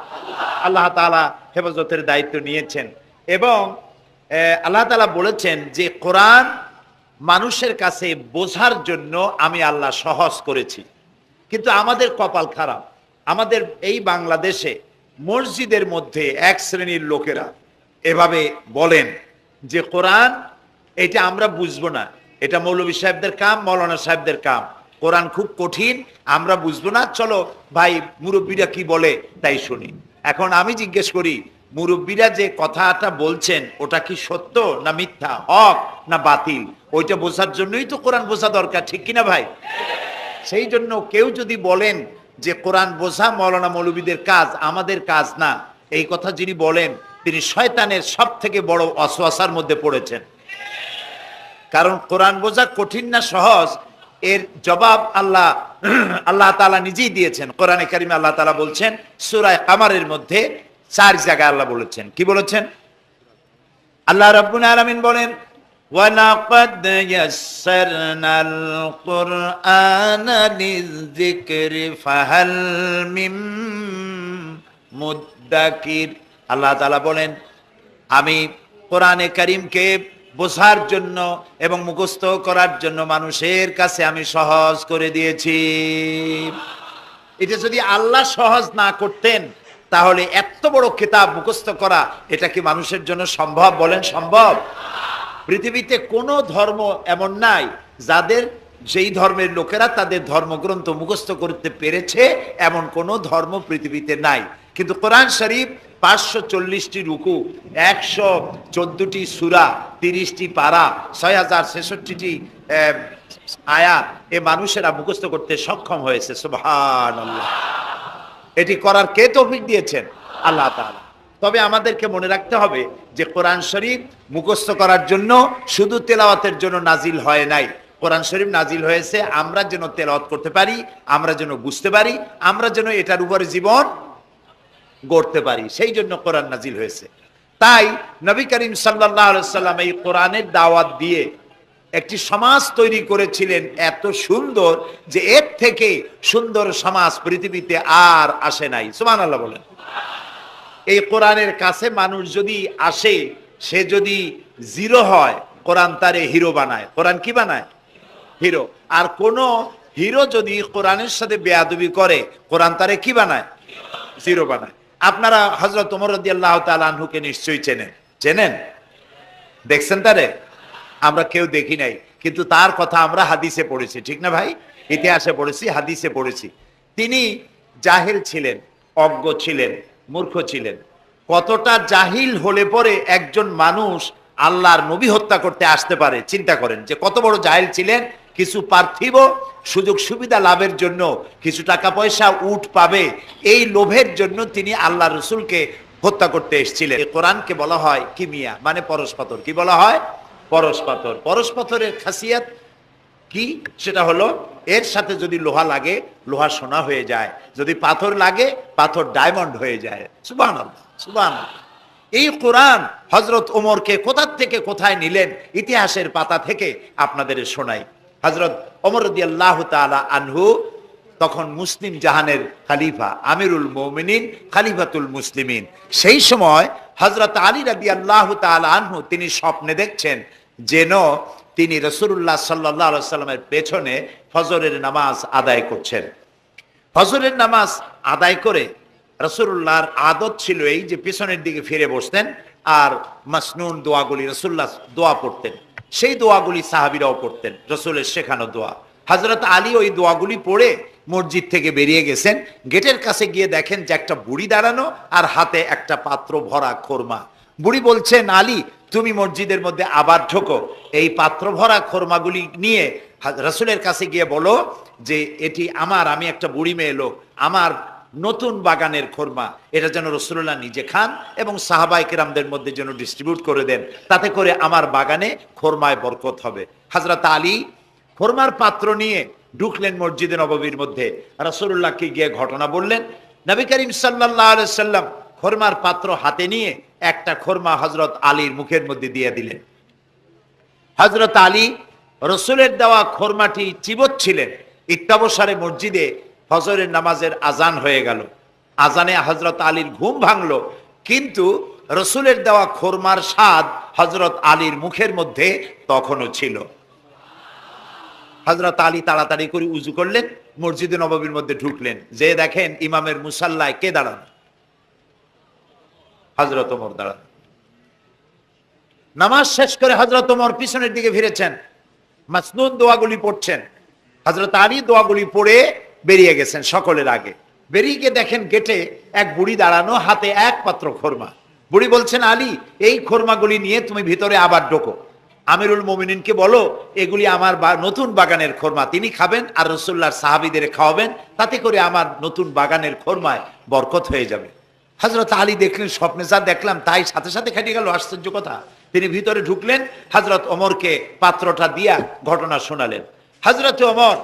আল্লাহ তাআলা হেফাজতের দায়িত্ব নিয়েছেন। এবং আল্লাহ তাআলা বলেছেন যে কোরআন মানুষের কাছে বোঝার জন্য আমি আল্লাহ সহজ করেছি। কিন্তু আমাদের কপাল খারাপ, আমাদের এই বাংলাদেশে মসজিদের মধ্যে এক শ্রেণীর লোকেরা এভাবে বলেন যে কোরআন এটা আমরা বুঝবো না, এটা মৌলভী সাহেবদের কাম, মৌলানা সাহেবদের কাম, কোরআন খুব কঠিন, আমরা বুঝবো না, চলো ভাই মুরব্বীরা কি বলে তাই শুনি। এখন আমি জিজ্ঞেস করি, মুরব্বীরা যে কথাটা বলছেন ওটা কি সত্য না মিথ্যা, হক না বাতিল? ওইটা বোঝার জন্যই তো কোরআন বোঝা দরকার, ঠিক কিনা ভাই? সেই জন্য কেউ যদি বলেন যে কোরআন বোঝা মৌলানা মৌলভীদের কাজ, আমাদের কাজ না, এই কথা যিনি বলেন তিনি শয়তানের সব থেকে বড় ওয়াসওয়াসার মধ্যে পড়েছেন। কারণ কোরআন বোঝা কঠিন না সহজ, এর জবাব আল্লাহ তাআলা নিজেই দিয়েছেন। কোরআনে কারিমে আল্লাহ তাআলা বলছেন সূরা কামারের মধ্যে 4 জায়গায় আল্লাহ বলেছেন, কি বলেছেন? আল্লাহ রাব্বুল আলামিন বলেন, ওয়ালাকাদ ইয়াসসারনাল কুরআনা লিযিকরি ফাহাল মিন মুদ্দাকির। আল্লাহ তাআলা বলেন, আমি কোরআনে কারীমকে বোঝার জন্য এবং মুখস্থ করার জন্য মানুষের কাছে আমি সহজ করে দিয়েছি। এটা যদি আল্লাহ সহজ না করতেন তাহলে এত বড় কিতাব মুখস্থ করা এটা কি মানুষের জন্য সম্ভব? বলেন সম্ভব? পৃথিবীতে কোনো ধর্ম এমন নাই যাদের, যেই ধর্মের লোকেরা তাদের ধর্মগ্রন্থ মুখস্থ করতে পেরেছে এমন কোনো ধর্ম পৃথিবীতে নাই। কিন্তু কোরআন শরীফ 540টি রুকু, 114টি সূরা, 30টি পারা, 6066টি আয়াত এ মানুষেরা মুখস্থ করতে সক্ষম হয়েছে। সুবহানাল্লাহ। এটি করার কে তৌফিক দিয়েছেন? আল্লাহ তাআলা। তবে আমাদেরকে মনে রাখতে হবে যে কোরআন শরীফ মুখস্থ করার জন্য শুধু তেলাওয়াতের জন্য নাজিল হয় নাই। কোরআন শরীফ নাজিল হয়েছে আমরা যেন তেলাওয়াত করতে পারি, আমরা যেন বুঝতে পারি, আমরা যেন এটার উপরে জীবন গড়তে পারি, সেই জন্য কোরআন নাজিল হয়েছে। তাই নবী করিম সাল্লাল্লাহু আলাইহি সাল্লাম এই কোরআনের দাওয়াত দিয়ে একটি সমাজ তৈরি করেছিলেন এত সুন্দর যে এর থেকে সুন্দর সমাজ পৃথিবীতে আর আসে নাই। সুবহানাল্লাহ বলেন। এই কোরআনের কাছে মানুষ যদি আসে, সে যদি জিরো হয়, কোরআন তারে হিরো বানায়। কোরআন কি বানায়? হিরো। আর কোন হিরো যদি কোরআনের সাথে বেয়াদবি করে, কোরআন তারে কি বানায়? জিরো বানায়। আপনারা হযরত ওমর রাদিয়াল্লাহু তাআলা আনহুকে নিশ্চয়ই চেনেন। চেনেন? দেখছেন তারে? আমরা কেউ দেখি নাই, কিন্তু তার কথা আমরা হাদিসে পড়েছি, ঠিক না ভাই? ইতিহাসে পড়েছি, হাদিসে পড়েছি। তিনি জাহিল ছিলেন, অজ্ঞ ছিলেন, মূর্খ ছিলেন। কতটা জাহিল হলে পরে একজন মানুষ আল্লাহর নবী হত্যা করতে আসতে পারে, চিন্তা করেন যে কত বড় জাহিল ছিলেন। কিছু পার্থিব সুযোগ সুবিধা লাভের জন্য, কিছু টাকা পয়সা উট পাবে, এই লোভের জন্য তিনি আল্লাহ রসুলকে হত্যা করতে এসেছিলেন। কোরআনকে বলা হয় কিমিয়া, মানে পরশ পাথর। কি বলা হয়? পরশ পাথর। পরশ পাথরের খাসিয়াত কি? সেটা হলো এর সাথে যদি লোহা লাগে, লোহা সোনা হয়ে যায়, যদি পাথর লাগে, পাথর ডায়মন্ড হয়ে যায়। সুবহানাল্লাহ, সুবহানাল্লাহ। এই কোরআন হযরত ওমরকে কোথা থেকে কোথায় নিলেন, ইতিহাসের পাতা থেকে আপনাদের শোনাই। হযরত ওমর রাদিয়াল্লাহু তাআলা আনহু তখন মুসলিম জাহানের খলিফা, আমিরুল মুমিনিন, খলিফাতুল মুসলিমিন। সেই সময় হযরত আলী রাদিয়াল্লাহু তাআলা আনহু তিনি স্বপ্নে দেখছেন যেন তিনি রাসূলুল্লাহ সাল্লাল্লাহু আলাইহি সাল্লামের পেছনে ফজরের নামাজ আদায় করছেন। ফজরের নামাজ আদায় করে রাসূলুল্লাহর আদত ছিল এই যে পিছনের দিকে ফিরে বসতেন আর মাসনুন দোয়াগুলি রাসূলুল্লাহ দোয়া পড়তেন। সেই দোয়াগুলি সাহাবীরাও পড়তেন, রাসূলের শেখানো দোয়া। হযরত আলী ওই দোয়াগুলি পড়ে মসজিদ থেকে বেরিয়ে গেছেন। গেটের কাছে গিয়ে দেখেন যে একটা বুড়ি দাঁড়ানো আর হাতে একটা পাত্র ভরা খোরমা। বুড়ি বলছেন, আলী তুমি মসজিদের মধ্যে আবার ঢোকো, এই পাত্র ভরা খোরমাগুলি নিয়ে রাসূলের কাছে গিয়ে বলো যে এটি আমার, আমি একটা বুড়ি মেয়ে লোক, আমার নতুন বাগানের খোরমা, এটা যেন রাসূলুল্লাহ নিজে খান এবং সাহাবায়ে কেরামদের মধ্যে যেন ডিস্ট্রিবিউট করে দেন, তাতে করে আমার বাগানে খোরমায় বরকত হবে। হযরত আলী খোরমার পাত্র নিয়ে ঢুকলেন মসজিদে নববীর মধ্যে। রাসূলুল্লাহকে গিয়ে ঘটনা বললেন। নবী করিম সাল্লাল্লাহু আলাইহি সাল্লাম খোরমার পাত্র হাতে নিয়ে একটা খোরমা হযরত আলীর মুখের মধ্যে দিয়ে দিলেন। হযরত আলী রাসূলের দেওয়া খোরমাটি চিবোচ্ছিলেন। ইত্তাবসারে মসজিদে ফজরের নামাজের আজান হয়ে গেল। আজানে হযরত আলীর ঘুম ভাঙলো, কিন্তু রাসূলের দেওয়া খোরমার স্বাদ হযরত আলীর মুখের মধ্যে তখনও ছিল। হযরত আলী তাড়াতাড়ি করে উযু করলেন, মসজিদে নববীর মধ্যে ঢুকলেন। যে দেখেন ইমামের মুসাল্লায় কে দাঁড়ানো? হযরত ওমর দাঁড়ানো। নামাজ শেষ করে হযরত ওমর পিছনের দিকে ফিরেছেন, মাসনুন দোয়াগুলি পড়ছেন। হযরত আলী দোয়াগুলি পড়ে বেরিয়ে গেছেন সকলের আগে। বেরিয়ে গিয়ে দেখেন গেটে এক বুড়ি দাঁড়ানো, হাতে এক পাত্র খোরমা। বুড়ি বলছেন, আলী এই খোরমাগুলি নিয়ে তুমি ভিতরে আবার ঢোকো, আমিরুল মুমিনিনকে বলো এগুলি আমার নতুন বাগানের খোরমা, তিনি খাবেন আর রাসূলুল্লাহর সাহাবীদের খাওয়াবেন, তাতে করে আমার নতুন বাগানের খোরমায় বরকত হয়ে যাবে। হযরত আলী দেখলেন স্বপ্নে যা দেখলাম তাই সাথে সাথে খেটে গেল, আশ্চর্য কথা। তিনি ভিতরে ঢুকলেন, হযরত ওমরকে পাত্রটা দিয়া ঘটনা শোনালেন। হযরত ওমর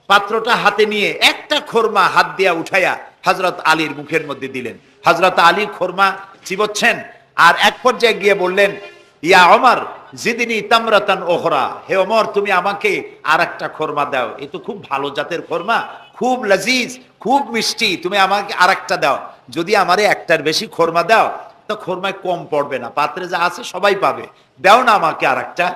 পাত্রটা হাতে নিয়ে একটা খোরমা হাত দিয়া উঠাইয়া হযরত আলীর মুখের মধ্যে দিলেন। হযরত আলী খোরমা চিবোচ্ছেন আর এক পর্যায়ে গিয়ে বললেন, ইয়া ওমর জিদনি তামরাতান ওখরা, হে ওমর তুমি আমাকে আর একটা খোরমা দাও, এ তো খুব ভালো জাতের খোরমা, খুব লজিজ, খুব মিষ্টি, তুমি আমাকে আর একটা দাও। যদি আমারে একটার বেশি খোরমা দাও তো খোরমায় কম পড়বে না, পাত্রে যা আছে সবাই পাবে, দাও না আমাকে আর একটা।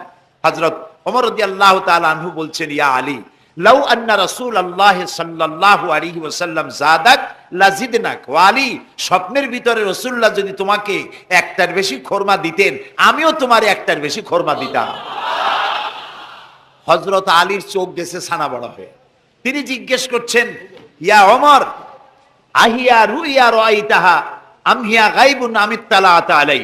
হযরত ওমর রাদিয়াল্লাহু তাআলা আনহু বলছেন, ইয়া আলী, লাউ আন্না রাসূলুল্লাহ সাল্লাল্লাহু আলাইহি ওয়াসাল্লাম যাদাক লাজিদনাক। ওয়া আলী, স্বপ্নের ভিতরে রাসূলুল্লাহ যদি তোমাকে একটার বেশি খোরমা দিতেন, আমিও তোমারে একটার বেশি খোরমা দিতাম। হযরত আলীর চোখ গেছে ছানা বড় হয়ে। তিনি জিজ্ঞেস করছেন, ইয়া ওমর, আহিয়া রুইয়া রাইতাহা আম হিয়া গায়বুন আম ইত্তালাআতা আলাই।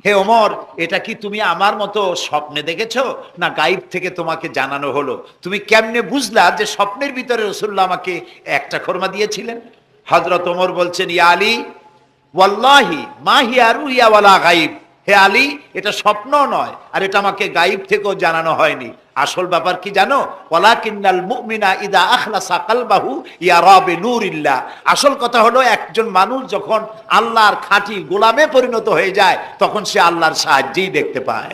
হে ওমর, এটা কি তুমি আমার মতো স্বপ্নে দেখেছো, না গায়েব থেকে তোমাকে জানানো হলো? তুমি কেমনে বুঝলা যে স্বপ্নের ভিতরে রাসূলুল্লাহ আমাকে একটা খোরমা দিয়েছিলেন? হযরত ওমর বলছেন, ইয়া আলী, ওয়াল্লাহি মা হিয়া রুইয়া ওয়ালা গায়ব। হে আলী, এটা স্বপ্ন নয়, আর এটা আমাকে গায়েব থেকেও জানানো হয়নি। আসল ব্যাপার কি জানো? ওয়ালাকিন্নাল মুমিনা ইদা আখলাসা কলবাহু ইয়ারা বিনুরিল্লাহ। আসল কথা হলো, একজন মানুষ যখন আল্লাহর খাঁটি গোলামে পরিণত হয়ে যায়, তখন সে আল্লাহর সাহায্যেই দেখতে পায়।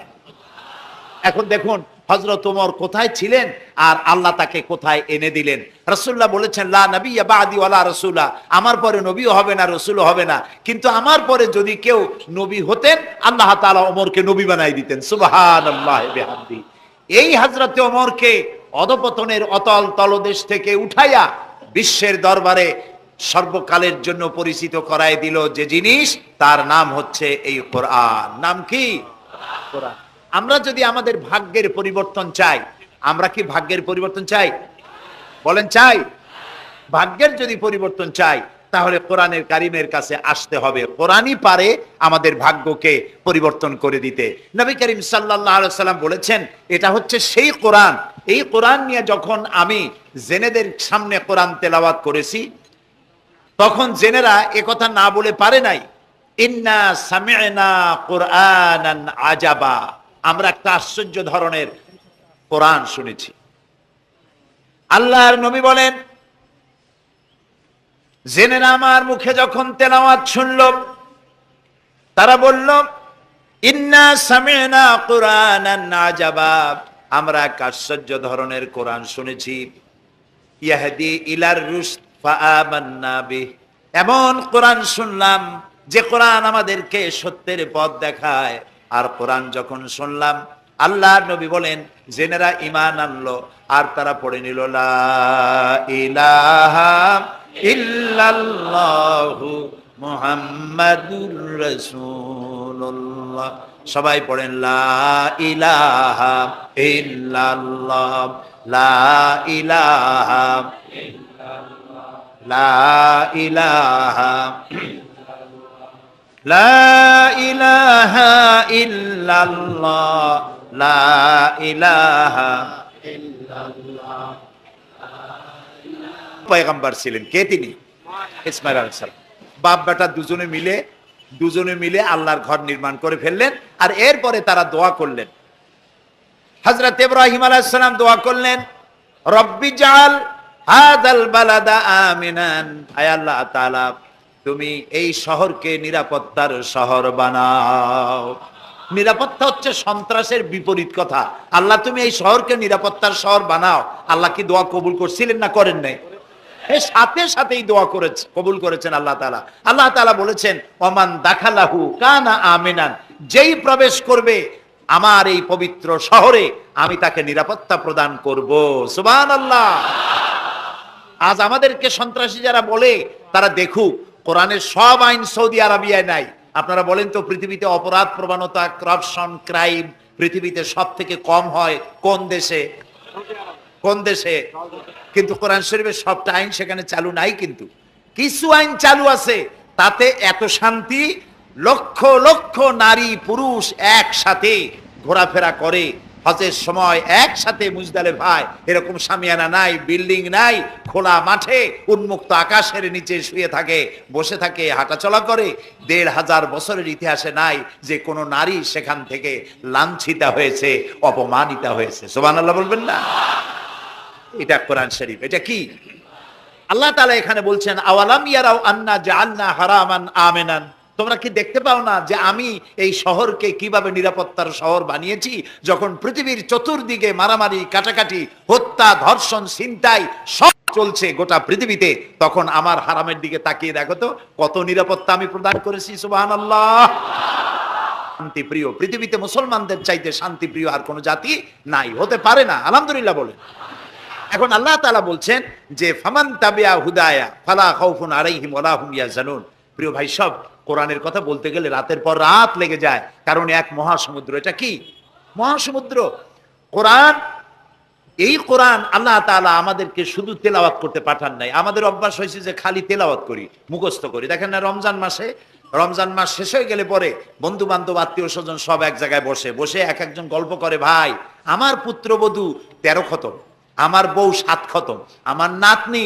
এখন দেখুন হযরত ওমর কোথায় ছিলেন আর আল্লাহ তাকে কোথায় এনে দিলেন। রাসূলুল্লাহ বলেছেন, লা নাবিয়্যা বা'দি ওয়ালা রাসূলা, আমার পরে নবীও হবে না, রাসূলও হবে না, কিন্তু আমার পরে যদি কেউ নবী হতেন, আল্লাহ তাআলা ওমরকে নবী বানাই দিতেন। সুবহানাল্লাহি বিহামদি। এই হযরত ওমরকে অধপতনের অতল তলদেশ থেকে উঠাইয়া বিশ্বের দরবারে সর্বকালের জন্য পরিচিত করায় দিল যে জিনিস, তার নাম হচ্ছে এই কোরআন। নাম কি? কোরআন। আমরা যদি আমাদের ভাগ্যের পরিবর্তন চাই, আমরা কি ভাগ্যের পরিবর্তন চাই? বলেন চাই? ভাগ্যের যদি পরিবর্তন চাই, তাহলে কোরআনের কারিমের কাছে আসতে হবে। কোরআনই পারে আমাদের ভাগ্যকে পরিবর্তন করে দিতে। নবী করিম সাল্লাল্লাহু আলাইহি ওয়াসাল্লাম বলেছেন, এটা হচ্ছে সেই কোরআন। এই কোরআন নিয়ে যখন আমি জেনেদের সামনে কোরআন তেলাওয়াত করেছি, তখন জেনেরা একথা না বলে পারে নাই, ইন্না সামি'না কুরআনান আজাবা, আমরা একটা আশ্চর্য ধরনের কোরআন শুনেছি। আল্লাহর নবী বলেন, জেনেরা আমার মুখে যখন তেলাওয়াত শুনল, তারা বলল, ইন্না সামি'না কুরআনান আজাবা, আমরা এক আশ্চর্য ধরনের কোরআন শুনেছি। ইয়াহদি ইলার রুশদ ফাআমান্না বিহি, এমন কোরআন শুনলাম যে কোরআন আমাদেরকে সত্যের পথ দেখায়। আর কোরআন যখন শুনলাম, আল্লাহর নবী বলেন, জেনেরা ঈমান আনলো আর তারা পড়ে নিল, লা ইলাহা ইল্লাল্লাহু মুহাম্মাদুর রাসূলুল্লাহ। সবাই পড়েন, লা ইলাহা ইল্লাল্লাহ, লা ইলাহা লা ইলাহা লা ইলাহা ইল্লাল্লাহ, লা ইলাহা ইল্লাল্লাহ। পয়গম্বর ছিলেন কে? তিনি ইসমাঈল আলাইহিস সালাম। বাপ বেটা দুজনে মিলে আল্লাহর ঘর নির্মাণ করে ফেললেন। আর এরপরে তারা দোয়া করলেন। হযরত ইব্রাহিম আলাইহিস সালাম দোয়া করলেন, রব্বি জাআল হাদাল বালাদা আমিনান, আয় আল্লাহ তাআলা তুমি এই শহরকে নিরাপত্তার শহর বানাও। নিরাপত্তা হচ্ছে সন্ত্রাসের বিপরীত কথা। আল্লাহ তুমি এই শহরকে নিরাপত্তার শহর বানাও। আল্লাহ কি দোয়া কবুল করছিলেন না করেন নাই? সাথে সাথেই দোয়া কবুল করেছেন আল্লাহ তাআলা। আল্লাহ তাআলা বলেছেন, ওমান দাখালাহু কানা আমিনান, যেই প্রবেশ করবে আমার এই পবিত্র শহরে, আমি তাকে নিরাপত্তা প্রদান করব। সুবহানাল্লাহ। আজ আমাদেরকে সন্ত্রাসী যারা বলে, তারা দেখুক কোরআনের সব আইন সৌদি আরবিয়ায় নাই। আপনারা বলেন তো, পৃথিবীতে অপরাধ প্রবণতা, করাপশন, ক্রাইম পৃথিবীতে সব থেকে কম হয় কোন দেশে? কোন দেশে? কিন্তু কোরআন শরীফের সবটা আইন সেখানে চালু নাই, কিন্তু কিছু আইন চালু আছে। তাতে এত শান্তি, লক্ষ লক্ষ নারী পুরুষ একসাথে ঘোরাফেরা করে হজের সময়, একসাথে মুজদালিফায়। এরকম শামিয়ানা নাই, বিল্ডিং নাই, খোলা মাঠে উন্মুক্ত আকাশের নিচে শুয়ে থাকে, বসে থাকে, হাঁটাচলা করে। ১৫০০ বছরের ইতিহাসে নাই যে কোনো নারী সেখান থেকে লাঞ্ছিতা হয়েছে, অপমানিতা হয়েছে। সুবহানাল্লাহ বলবেন না? এটা কোরআন শরীফ। এটা কি? আল্লাহ তাআলা এখানে বলছেন, আওয়ালাম ইয়ারাউ আন্না জাআলনা হারামান আমিনান, তোমরা কি দেখতে পাও না যে আমি এই শহরকে কিভাবে নিরাপত্তার শহর বানিয়েছি? যখন পৃথিবীর চতুর্দিকে মারামারি, কাটাকাটি, হত্যা, ধর্ষণ, ছিনতাই সব চলছে গোটা পৃথিবীতে, তখন আমার হারামের দিকে তাকিয়ে দেখো তো কত নিরাপত্তা আমি প্রদান করেছি। সুবহানাল্লাহ। শান্তিপ্রিয়, পৃথিবীতে মুসলমানদের চাইতে শান্তিপ্রিয় আর কোন জাতি নাই, হতে পারে না। আলহামদুলিল্লাহ বলেন। এখন আল্লাহ তাআলা বলছেন যে ফামান তাবিয়া হুদায়া ফালা খাউফুন আলাইহিম ওয়ালা হুম ইয়াহজানুন। প্রিয় ভাই, সব কোরআনের কথা বলতে গেলে রাতের পর রাত লেগে যায়, কারণ এক মহাসমুদ্র। এটা কি মহাসমুদ্র? কোরআন। এই কোরআন আল্লাহ তাআলা আমাদেরকে শুধু তেলাওয়াত করতে পাঠান নাই। আমাদের অভ্যাস হয়েছে যে খালি তেলাওয়াত করি, মুখস্থ করি। দেখেন না, রমজান মাস শেষ হয়ে গেলে পরে বন্ধু বান্ধব, আত্মীয় স্বজন সব এক জায়গায় বসে বসে এক একজন গল্প করে, ভাই আমার পুত্রবধূ 13 খতম, আমার বউ 7 খতম, আমার নাতনি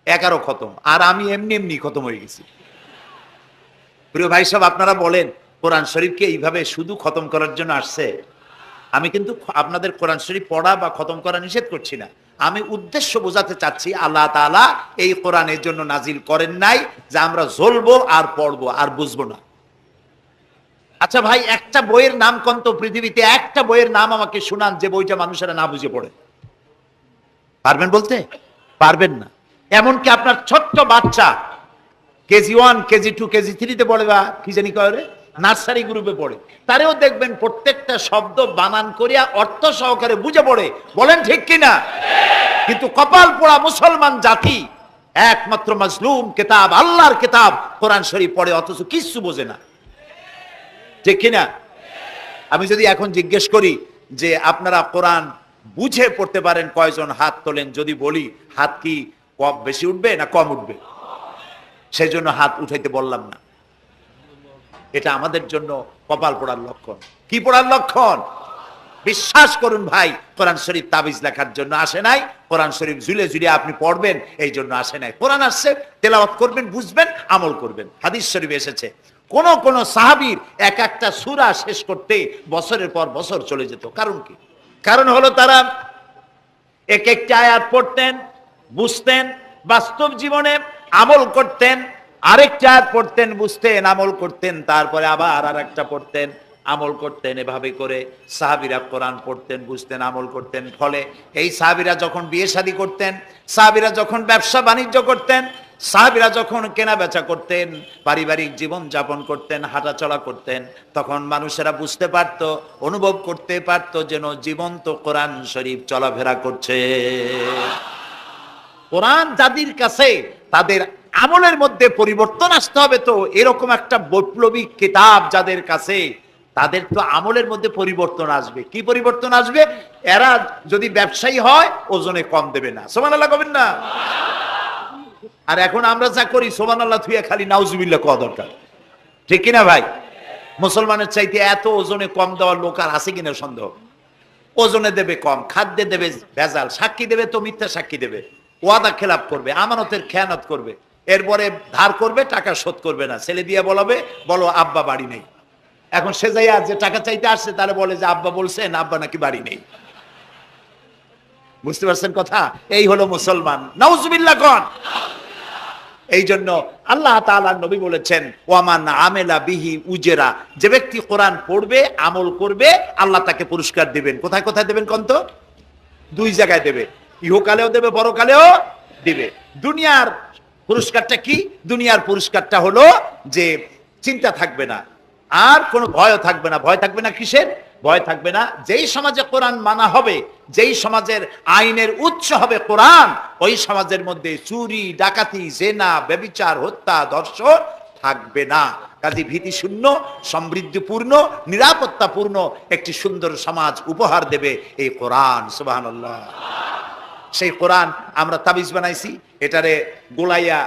11 খতম, আর আমি এমনি এমনি খতম হয়ে গেছি। প্রিয় ভাই সব, আপনারা বলেন কোরআন শরীফকে এইভাবে শুধু খতম করার জন্য আসছে? আমি কিন্তু আপনাদের কোরআন শরীফ পড়া বা খতম করা নিষেধ করছি না। আমি উদ্দেশ্য বোঝাতে চাচ্ছি, আল্লাহ তাআলা এই কোরআনের জন্য নাজিল করেন নাই যে আমরা জ্বলবো আর পড়বো আর বুঝবো না। আচ্ছা ভাই, একটা বইয়ের নাম কোন তো পৃথিবীতে, একটা বইয়ের নাম আমাকে শুনান যে বইটা মানুষেরা না বুঝে পড়ে? পারবেন বলতে? পারবেন না। এমনকি আপনার ছোট্ট বাচ্চা কেজি 1, কেজি 2, কেজি 3-তে পড়ে, বা কি জানি কয়, নার্সারি গ্রুপে পড়ে, তারেও দেখবেন প্রত্যেকটা শব্দ বানান করিয়া অর্থ সহকারে বুঝে পড়ে। বলেন ঠিক কিনা? কিন্তু কপাল পোড়া মুসলমান জাতি একমাত্র মাজলুম কিতাব, আল্লাহর কিতাব কোরআন শরীফ পড়ে, অথচ কিছু বোঝে না। ঠিক কিনা? আমি যদি এখন জিজ্ঞেস করি যে আপনারা কোরআন বুঝে পড়তে পারেন কয়জন, হাত তোলেন। যদি বলি হাত কি কম বেশি উঠবে না কম উঠবে? সেই জন্য হাত উঠাইতে বললাম না। এটা আমাদের জন্য কপাল পোড়ার লক্ষণ। কি পোড়ার লক্ষণ? বিশ্বাস করুন ভাই, কোরআন শরীফ তাবিজ লেখার জন্য আসে নাই, কোরআন শরীফ ঝুলে ঝুলে আপনি পড়বেন এই জন্য আসে নাই। কোরআন আসছে তেলাওয়াত করবেন, বুঝবেন, আমল করবেন। হাদিস শরীফ এসেছে কোন সাহাবীর এক একটা সূরা শেষ করতে বছরের পর বছর চলে যেত। কারণ কি? কারণ হলো তারা এক একটা আয়াত পড়তেন, বুঝতেন, বাস্তব জীবনে আমল করতেন, আরেকটা আয়াত পড়তেন, বুঝতেন, আমল করতেন, তারপরে আবার আরেকটা পড়তেন, আমল করতেন। এভাবে করে সাহাবীরা কোরআন পড়তেন, বুঝতেন, আমল করতেন। ফলে এই সাহাবীরা যখন বিয়ে শাদী করতেন, সাহাবীরা যখন ব্যবসা বাণিজ্য করতেন, সাহাবীরা যখন কেনা বেচা করতেন, পারিবারিক জীবন যাপন করতেন, হাঁটাচলা করতেন, তখন মানুষেরা বুঝতে পারত, অনুভব করতে পারত যেন জীবন্ত কোরআন শরীফ চলাফেরা করছে। কোরআন যাদের কাছে, তাদের আমলের মধ্যে পরিবর্তন আসতে হবে। তো এরকম একটা বৈপ্লবিক কিতাব যাদের কাছে, তাদের তো আমলের মধ্যে পরিবর্তন আসবে। কি পরিবর্তন আসবে? এরা যদি ব্যবসায়ী হয় ওজনে কম দেবে না। সুবহানাল্লাহ কবেন না? আর এখন আমরা যা করি, সুবহানাল্লাহ থুইয়া খালি নাউজুবিল্লাহ কওয়া দরকার। ঠিক কিনা ভাই? মুসলমানের চাইতে এত ওজনে কম দেওয়ার লোক আর আছে কিনা সন্দেহ। ওজনে দেবে কম, খাদ্যে দেবে ভেজাল, সাক্ষী দেবে তো মিথ্যা সাক্ষী দেবে, ওয়াদা খেলাপ করবে, আমানতের খেয়ানত করবে, এরপরে ধার করবে, টাকা শোধ করবে না। ছেলে দিয়ে বলবে, বলো আব্বা বাড়ি নেই। এখন সে যাইয়া যে টাকা চাইতে আসছে তারা বলে যে আব্বা বলছেন আব্বা নাকি বাড়ি নেই। বুঝতে পারছেন কথা? এই হলো মুসলমান। নাউজুবিল্লাহ কোন। এই জন্য আল্লাহ তাআলা নবী বলেছেন, ওয়ামান আমেলা বিহি উজরা, যে ব্যক্তি কোরআন পড়বে, আমল করবে, আল্লাহ তাকে পুরস্কার দিবেন। কোথায় কোথায় দেবেন কোন তো? 2 জায়গায় দেবে, ইহকালেও দেবে, পরকালেও দিবে। দুনিয়ার পুরস্কারটা কি? দুনিয়ার পুরস্কারটা হলো যে চিন্তা থাকবে না, আর কোনো ভয় থাকবে না। ভয় থাকবে না কিসের? ভয় থাকবে না যেই সমাজে কোরআন মানা হবে, যেই সমাজের আইনের উৎস হবে কোরআন, ওই সমাজের মধ্যে চুরি, ডাকাতি, জেনা, ব্যভিচার, হত্যা, ধর্ষণ থাকবে না। কাজী ভীতি শূন্য, সমৃদ্ধিপূর্ণ, নিরাপত্তাপূর্ণ একটি সুন্দর সমাজ উপহার দেবে এই কোরআন। সুবহানাল্লাহ। সেই কোরআন আমরা তাবিজ বানাইছি, এটারে গোলাইয়া,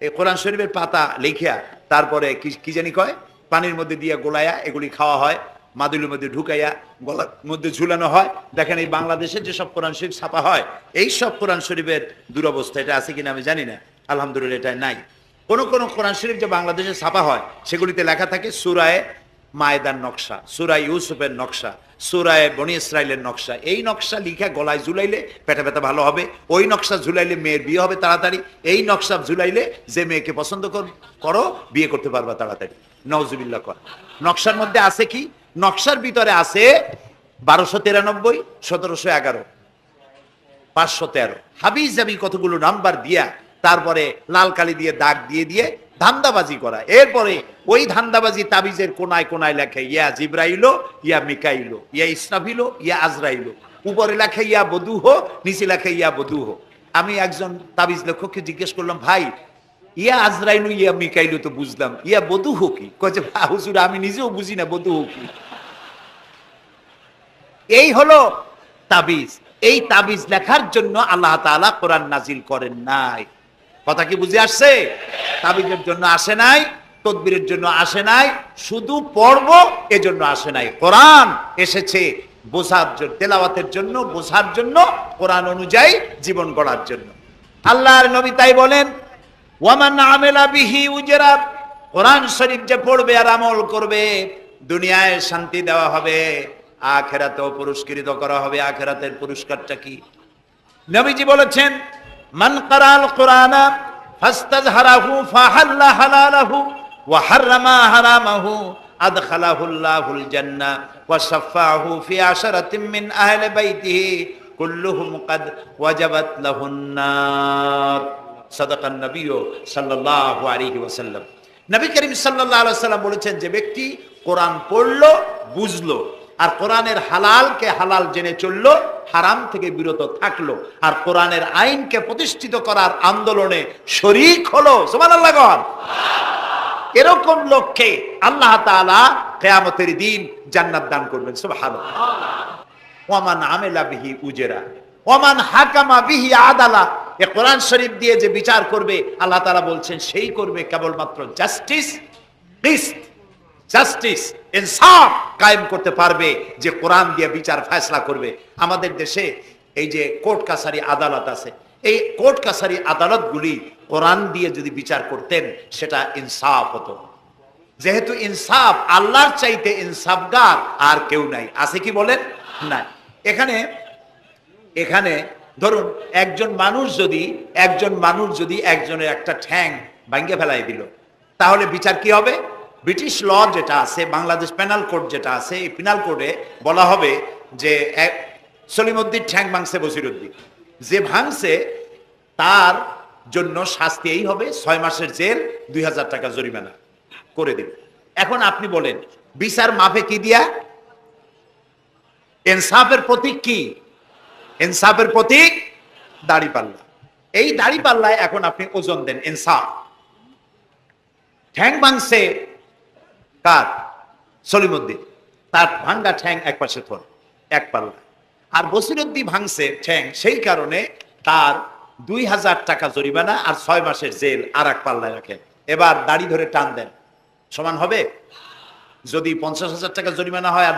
এই কোরআন শরীফের পাতা লিখিয়া, তারপরে কি জানি কয়, পানির মধ্যে দিয়ে গোলাইয়া এগুলি খাওয়া হয়, মাদুলির মধ্যে ঢুকাইয়া গলার মধ্যে ঝুলানো হয়। দেখেন এই বাংলাদেশে যেসব কোরআন শরীফ ছাপা হয়, এই সব কোরআন শরীফের দুরবস্থা। এটা আছে কিনা আমি জানি না, আলহামদুলিল্লাহ এটা নাই। কোন কোরআন শরীফ যে বাংলাদেশে ছাপা হয়, সেগুলিতে লেখা থাকে সূরায়ে মায়েদার নকশা, সূরায়ে ইউসুফের নকশা, সূরায়ে বনি ইসরাইলের নকশা। এই নকশা লিখা গলায় ঝুলাইলে পেটে ব্যথা ভালো হবে, ওই নকশা ঝুলাইলে মেয়ের বিয়ে হবে তাড়াতাড়ি, এই নকশা ঝুলাইলে যে মেয়েকে পছন্দ করো বিয়ে করতে পারবা তাড়াতাড়ি। নওজুবিল্লাহ করা। নকশার মধ্যে আছে কি? নকশার ভিতরে আছে 1293, 1711, 513 হাবি জাবি কতগুলো নাম্বার দিয়া তারপরে লাল কালি দিয়ে দাগ দিয়ে দিয়ে ধান্দাবাজি করা। এরপরে ওই ধান্দাবাজি তাবিজের কোনায় কোনায় লেখে ইয়া জিব্রাইলো, ইয়া মিকাইলো, ইয়া ইসরাফিলো, ইয়া আজরাইলো। উপরে লেখে ইয়া বদুহ, নিচে লেখে ইয়া বদুহ। আমি একজন তাবিজ লেখককে জিজ্ঞেস করলাম, ভাই ইয়া আজরাইলু ইয়া মিকাইলু তো বুঝলাম, ইয়া বদুহ কি? কয়ে হুজুর আমি নিজেও বুঝি না বদুহ কি। এই হলো তাবিজ। এই তাবিজ লেখার জন্য আল্লাহ তাআলা কোরআন নাজিল করেন নাই। কথা কি বুঝে আসছে? তাবিজের জন্য আসে নাই, তদবিরের জন্য আসে নাই, শুধু পড়ব এজন্য আসে নাই। কোরআন এসেছে বোঝার জন্য, তেলাওয়াতের জন্য, বোঝার জন্য, কোরআন অনুযায়ী জীবন গড়ার জন্য। আল্লাহর নবী তাই বলেন, ওয়ামান আমেলা বিহি উজরা, কোরআন শরীফ যে পড়বে আর আমল করবে দুনিয়ায় শান্তি দেওয়া হবে, আখিরাতেও পুরস্কৃত করা হবে। আখিরাতের পুরস্কারটা কি? নবীজি বলেছেন, মান কারাল কোরআনা ফাস্তাজহারাহু ফাহাল্লা হালালাহু ওয়া হাররামা হারামাহু আদখালাহুল্লাহুল জান্নাহ ওয়া শাফাআহু ফি আশরাতিন মিন আহলি বাইতিহি কুল্লুহুম কাদ ওয়াজাবাত লাহুন নার। সাদাকান নবী সাল্লাল্লাহু আলাইহি ওয়াসাল্লাম। নবী করিম সাল্লাল্লাহু আলাইহি ওয়াসাল্লাম বলেছেন, যে ব্যক্তি কোরআন পড়লো, বুঝলো, আর কোরআনের হালালকে হালাল জেনে চললো, হারাম থেকে বিরত থাকলো, আর কোরআনের আইনকে প্রতিষ্ঠিত করার আন্দোলনে শরীক হলো, সুবহানাল্লাহ গণ, এরকম লোককে আল্লাহ তাআলা কিয়ামতের দিন জান্নাত দান করবেন। সুবহানাল্লাহ। ওয়ামান আমেলা বিহি উজরা ওয়ামান হাকামা বিহি আদালা। এই কোরআন শরীফ দিয়ে যে বিচার করবে, আল্লাহ তাআলা বলছেন সেই করবে কেবলমাত্র জাস্টিস, কিসত, জাস্টিস, ইনসাফ কায়েম করতে পারবে, যে কোরআন দিয়ে বিচার ফয়সালা করবে। আমাদের দেশে এই যে কোর্ট কাছারি আদালত আছে, এই কোর্ট কাছারি আদালতগুলি কোরআন দিয়ে যদি বিচার করতেন সেটা ইনসাফ হতো। যেহেতু ইনসাফ, আল্লাহর চাইতে ইনসাফগার আর কেউ নাই। আছে কি বলেন? নাই। এখানে ধরুন একজন মানুষ যদি একজনের একটা ঠ্যাং ভাঙ্গে ফেলাই দিল, তাহলে বিচার কি হবে? ব্রিটিশ ল যেটা আছে, বাংলাদেশ পেনাল কোড যেটা আছে, এই পেনাল কোডে বলা হবে যে সলিমউদ্দিন ঠ্যাং ভাঙছে বসিরউদ্দিন, যে ভাঙছে তার জন্য শাস্তি এই হবে 6 মাসের জেল, 2000 টাকা জরিমানা করে দিবে। এখন আপনি বলেন বিচার মাপে কি দিয়া? ইনসাফের প্রতীক কি? ইনসাফের প্রতীক দাড়িপাল্লা। এই দাড়িপাল্লায় এখন আপনি ওজন দেন ইনসাফ। ঠ্যাং ভাঙছে কার? সলিমউদ্দিন, তার ভাঙ্গা ঠ্যাং এক পাশে থন, এক পাল্লা। আর বসিরউদ্দিন ভাঙছে ঠ্যাং, সেই কারণে তার 2000 টাকা জরিমানা আর 6 মাসের জেল আর এক পাল্লায় রাখেন। এবার দাড়ি ধরে টান দেন, সমান হবে? যদি 50,000 টাকা জরিমানা হয় আর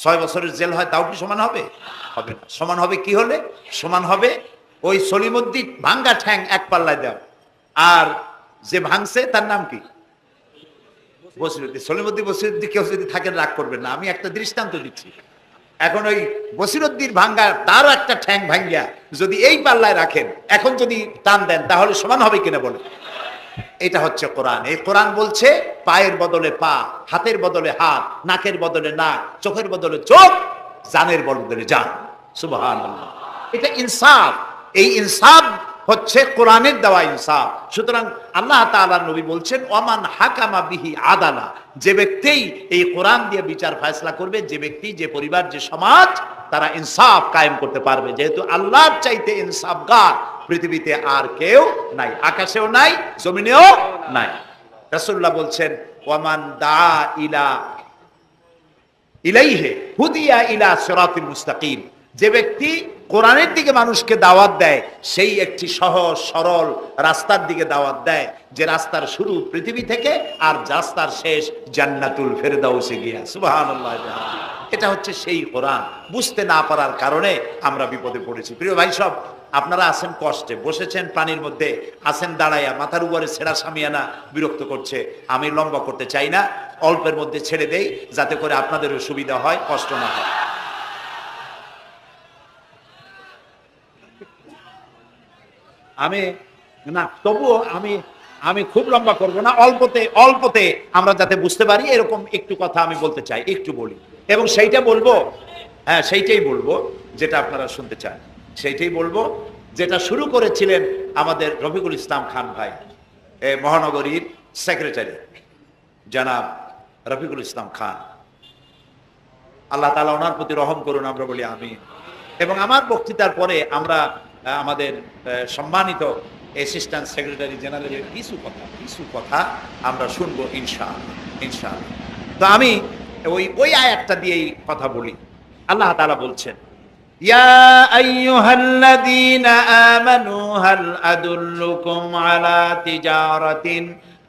6 বছরের জেল হয়, তাও কি সমান হবে? হবে না। সমান হবে কি হলে? সমান হবে ওই সলিমউদ্দিন ভাঙ্গা ঠ্যাং এক পাল্লায় দাও, আর যে ভাঙছে তার নাম কি? বসিরউদ্দিন। বসিরউদ্দিন কেউ যদি থাকেন রাগ করবেন না, আমি একটা দৃষ্টান্ত দিচ্ছি। এখন ওই বসিরউদ্দিন ভাঙ্গা, তার একটা ঠ্যাং ভাঙ্গিয়া যদি এই পাল্লায় রাখেন, এখন যদি টান দেন, তাহলে সমান হবে কিনা বলে? এটা হচ্ছে কোরআন। এই কোরআন বলছে পায়ের বদলে পা, হাতের বদলে হাত, নাকের বদলে নাক, চোখের বদলে চোখ, জানের বদলে জান। সুবহানাল্লাহ। এটা ইনসাফ। এই ইনসাফ হচ্ছে কোরআনের দেওয়া ইনসাফ। সুতরাং আল্লাহ তাআলা নবী বলছেন, ওয়ামান হাকামা বিহি আদালা, যে ব্যক্তি এই কোরআন দিয়ে বিচার ফয়সালা করবে, যে ব্যক্তি, যে পরিবার, যে সমাজ, তারা ইনসাফ কায়েম করতে পারবে। যেহেতু আল্লাহর চাইতে ইনসাফগার পৃথিবীতে আর কেউ নাই, আকাশেও নাই, জমিনেও নাই। রাসূলুল্লাহ বলছেন, ওয়ামান দা ইলাইহি হুদিয়া ইলা সিরাতিল মুস্তাকিম, যে ব্যক্তি কোরআনের দিকে মানুষকে দাওয়াত দেয়, সেই একটি সহজ সরল রাস্তার দিকে দাওয়াত দেয়, যে রাস্তার শুরু পৃথিবী থেকে আর রাস্তার শেষ জান্নাতুল ফেরদাউসে গিয়া। সুবহানাল্লাহ। এটা হচ্ছে সেই কোরআন। বুঝতে না পারার কারণে আমরা বিপদে পড়েছি। প্রিয় ভাই সব, আপনারা আছেন কষ্টে, বসেছেন পানির মধ্যে, আছেন দাঁড়াইয়া, মাথার উপরে ছেঁড়া সামিয়ানা বিরক্ত করছে। আমি লম্বা করতে চাই না, অল্পের মধ্যে ছেড়ে দেই, যাতে করে আপনাদেরও সুবিধা হয়, কষ্ট না হয়। আমি না, তবুও আমি আমি খুব লম্বা করব না, অল্পতে অল্পতে আমরা যাতে বুঝতে পারি এরকম একটু কথা আমি বলতে চাই, একটু বলি, এবং সেইটা বলবো, হ্যাঁ সেইটাই বলবো যেটা আপনারা শুনতে চান, সেইটাই বলবো যেটা শুরু করেছিলেন আমাদের রফিকুল ইসলাম খান ভাই, মহানগরীর সেক্রেটারি জনাব রফিকুল ইসলাম খান। আল্লাহ তাআলা ওনার প্রতি রহম করুন, আমরা বলি আমিন। এবং আমার বক্তৃতার পরে আমরা আমাদের সম্মানিত অ্যাসিস্ট্যান্ট সেক্রেটারি জেনারেলের কিছু কথা আমরা শুনবো ইনশাআল্লাহ। তো আমি ওই আয়াতটা দিয়েই কথা বলি। আল্লাহ তাআলা বলছেন, ইয়া আইয়ুহাল্লাযীনা আমানু হাল আদুল্লুকুম আলা তিজারাতিন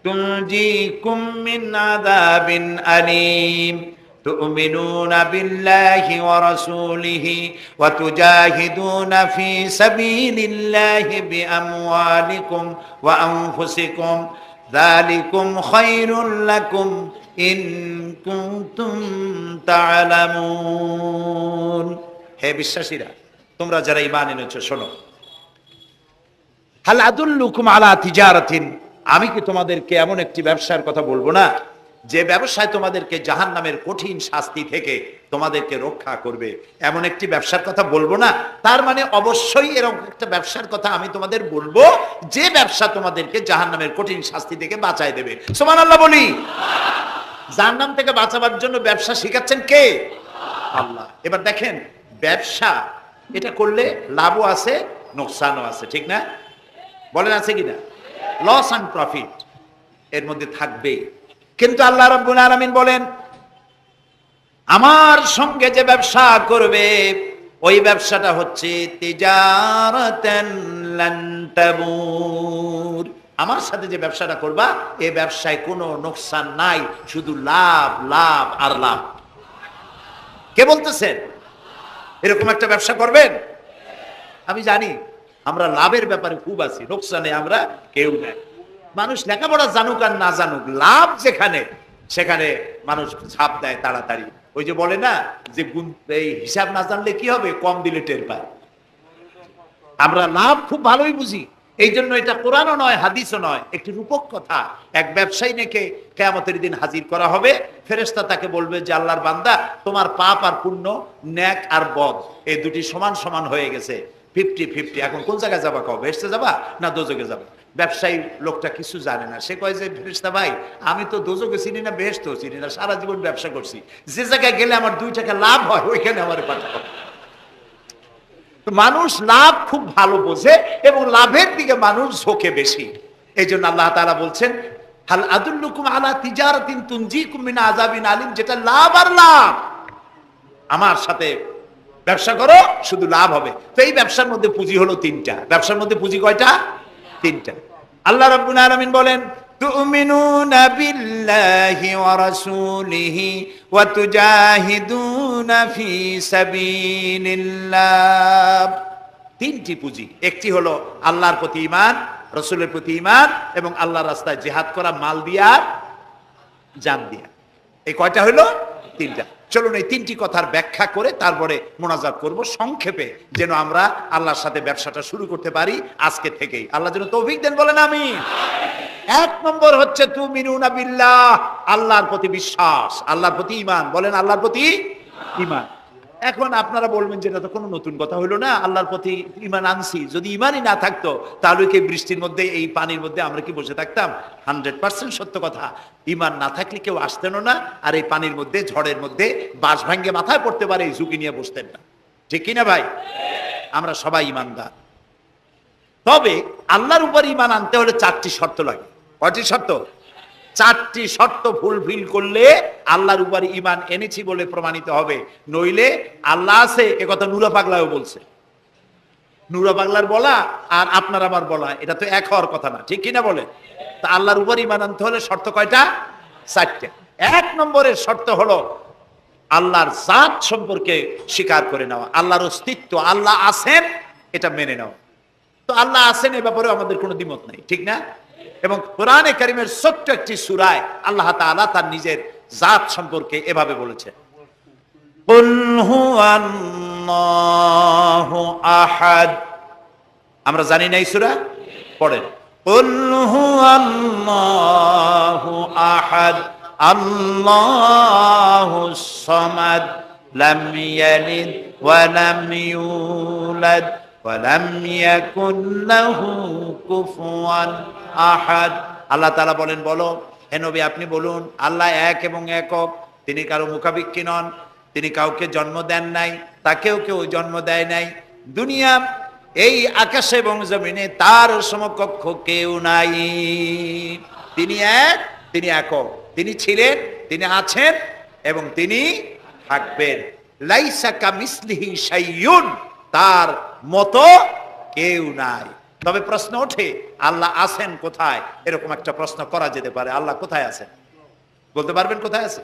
তুনজিকুম মিন আযাবিন আলীম تؤمنون بالله ورسوله وتجاهدون في سبيل الله بأموالكم وأنفسكم ذلكم خير لكم إن كنتم تعلمون। হে বিশ্বাসীরা, তোমরা যারা ঈমান এনেছো শোনো, হাল আদুল্লুকুম আলা তিজারাতিন, আমি কি তোমাদেরকে এমন একটি ব্যবসার কথা বলবো না যে ব্যবসায় তোমাদেরকে জাহান্নামের কঠিন শাস্তি থেকে তোমাদেরকে রক্ষা করবে? এমন একটি ব্যবসার কথা বলবো না? তার মানে অবশ্যই এরকম একটা ব্যবসার কথা আমি তোমাদের বলবো যে ব্যবসা তোমাদেরকে জাহান্নামের কঠিন শাস্তি থেকে বাঁচায় দেবে। সুবহানাল্লাহ বলি। জাহান্নাম থেকে বাঁচাবার জন্য ব্যবসা শিখাচ্ছেন কে? আল্লাহ। এবার দেখেন, ব্যবসা এটা করলে লাভও আছে নোকসানও আছে, ঠিক না? বলেন আছে কিনা? লস এন্ড প্রফিট এর মধ্যে থাকবেই। কিন্তু আল্লাহ রাব্বুল আলামিন বলেন, আমার সঙ্গে যে ব্যবসা করবে ওই ব্যবসাটা হচ্ছে তিজারাতান লান তাবুর। আমার সাথে যে ব্যবসাটা করবা এই ব্যবসায় কোনো নোকসান নাই, শুধু লাভ লাভ আর লাভ। কে বলতেছেন এরকম একটা ব্যবসা করবেন? আমি জানি আমরা লাভের ব্যাপারে খুব আছি, নোকসানে আমরা কেউ নাই। মানুষ লেখাপড়া জানুক আর না জানুক, লাভ যেখানে সেখানে মানুষ ছাপ দেয় তাড়াতাড়ি। ওই যে বলে না যে এই হিসাব না জানলে কি হবে, কম দিলে টের পায়। আমরা লাভ খুব ভালোই বুঝি, এই জন্য এটা কোরআনও নয় হাদিসও নয়, একটি রূপক কথা। এক ব্যবসায়ী নেকে কিয়ামতের দিন হাজির করা হবে, ফেরেশতা তাকে বলবে যে আল্লাহর বান্দা, তোমার পাপ আর পুণ্য, ন্যাক আর বদ এই দুটি সমান সমান হয়ে গেছে, 50-50, এখন কোন জায়গায় যাবা? কও বেহেশতে যাবা না দোজখে যাবা? ব্যবসায়ী লোকটা কিছু জানে না, সে কয় যে ফেরেশতা ভাই, আমি তো দোজখে চিনি না বেহেশতেও চিনি না, সারা জীবন ব্যবসা করছি, যে জায়গায় গেলে আমার 2 টাকা লাভ হয় ওইখানে আমার পাঠাও। মানুষ লাভ খুব ভালো বোঝে এবং লাভের দিকে মানুষ ঝোঁকে বেশি। এই জন্য আল্লাহ তাআলা বলছেন, হাল আদুল্লুকুম আলা তিজারাতিন তুনজিকুম মিন আযাবিন আলীম, যেটা লাভ আর লাভ। আমার সাথে ব্যবসা করো, শুধু লাভ হবে। তো এই ব্যবসার মধ্যে পুঁজি হলো 3টা। ব্যবসার মধ্যে পুঁজি কয়টা? 3টা। আল্লাহ রাব্বুল আলামিন বলেন, তুমিনুনা বিল্লাহি ওয়া রাসূলিহি ওয়া তুজাহিদুনা ফি সাবিলিল্লাহ। 3টি পুঁজি। একটি হলো আল্লাহর প্রতি ঈমান, রাসূলের প্রতি ঈমান এবং আল্লাহর রাস্তায় জিহাদ করা মাল দিয়া জান দিয়া। এই কয়টা হলো? 3টা। চলুন এই 3টি কথার ব্যাখ্যা করে তারপরে মোনাজাত করব সংক্ষেপে, যেন আমরা আল্লাহর সাথে ব্যবসাটা শুরু করতে পারি আজকে থেকেই। আল্লাহ যেন তৌফিক দেন, বলেন আমিন। 1 নম্বর হচ্ছে তুমিনুনা বিল্লাহ, আল্লাহর প্রতি বিশ্বাস, আল্লাহর প্রতি ঈমান, বলেন আল্লাহর প্রতি ঈমান। এখন আপনারা বলবেন যে এটা তো কোনো নতুন কথা হলো না, আল্লাহর প্রতি ঈমান আনছি, যদি ঈমানই না থাকতো তাহলে কি বৃষ্টির মধ্যে এই পানির মধ্যে আমরা কি বসে থাকতাম? 100% সত্য কথা, ঈমান না থাকলে কেউ আসতেন না, আর এই পানির মধ্যে ঝড়ের মধ্যে বাঁশ ভাঙ্গে মাথায় পড়তে পারে এই ঝুঁকি নিয়ে বসতেন না, ঠিক কিনা ভাই? আমরা সবাই ঈমানদার। তবে আল্লাহর উপর ঈমান আনতে হলে 4টি শর্ত লাগে। কয়টি শর্ত? 4টি শর্ত ফুলফিল করলে আল্লাহর উপর ঈমান এনেছি বলে প্রমাণিত হবে, নইলে আল্লাহ আছে এ কথা নুরা পাগলাও বলছে। নুরা পাগলার বলা আর আপনার আমার বলা এটা তো এক হওয়ার কথা না, ঠিক কিনা বলে? তা আল্লাহর উপর ঈমান আনতে হলে শর্ত কয়টা? 4টা। 1 নম্বরের শর্ত হলো আল্লাহর জাত সম্পর্কে স্বীকার করে নেওয়া, আল্লাহর অস্তিত্ব, আল্লাহ আছেন এটা মেনে নেওয়া। তো আল্লাহ আছেন এ ব্যাপারে আমাদের কোনো দ্বিমত নাই, ঠিক না? এবং কোরআনে কারীমের ছোট্ট একটি সূরায় আল্লাহ তাআলা তার নিজের জাত সম্পর্কে এভাবে বলেছেন, কুল হুয়াল্লাহু আহাদ। আমরা জানি না এই সূরা? পড়েন, কুল হুয়াল্লাহু আহাদ আল্লাহুস সামাদ লাম ইয়ালিদ ওয়া লাম ইউলাদ ওয়া লাম ইয়াকুল লাহু কুফুয়ান আহাদ। আল্লাহ তাআলা বলেন, বলো হে নবী আপনি বলুন, আল্লাহ এক এবং একক, তিনি কারো মুখাপেক্ষী নন, তিনি কাউকে জন্ম দেন নাই, তাকেও কেউ জন্ম দেয় নাই। দুনিয়া এই আকাশে এবং জমিনে তার সমকক্ষ কেউ নাই। তিনি এক, তিনি একক, তিনি ছিলেন, তিনি আছেন এবং তিনি থাকবেন। লাইসা কামিসলিহি শাইউন, তার মতো কেউ নাই। তবে প্রশ্ন ওঠে আল্লাহ আছেন কোথায়? এরকম একটা প্রশ্ন করা যেতে পারে, আল্লাহ কোথায় আছেন? বলতে পারবেন কোথায় আছে?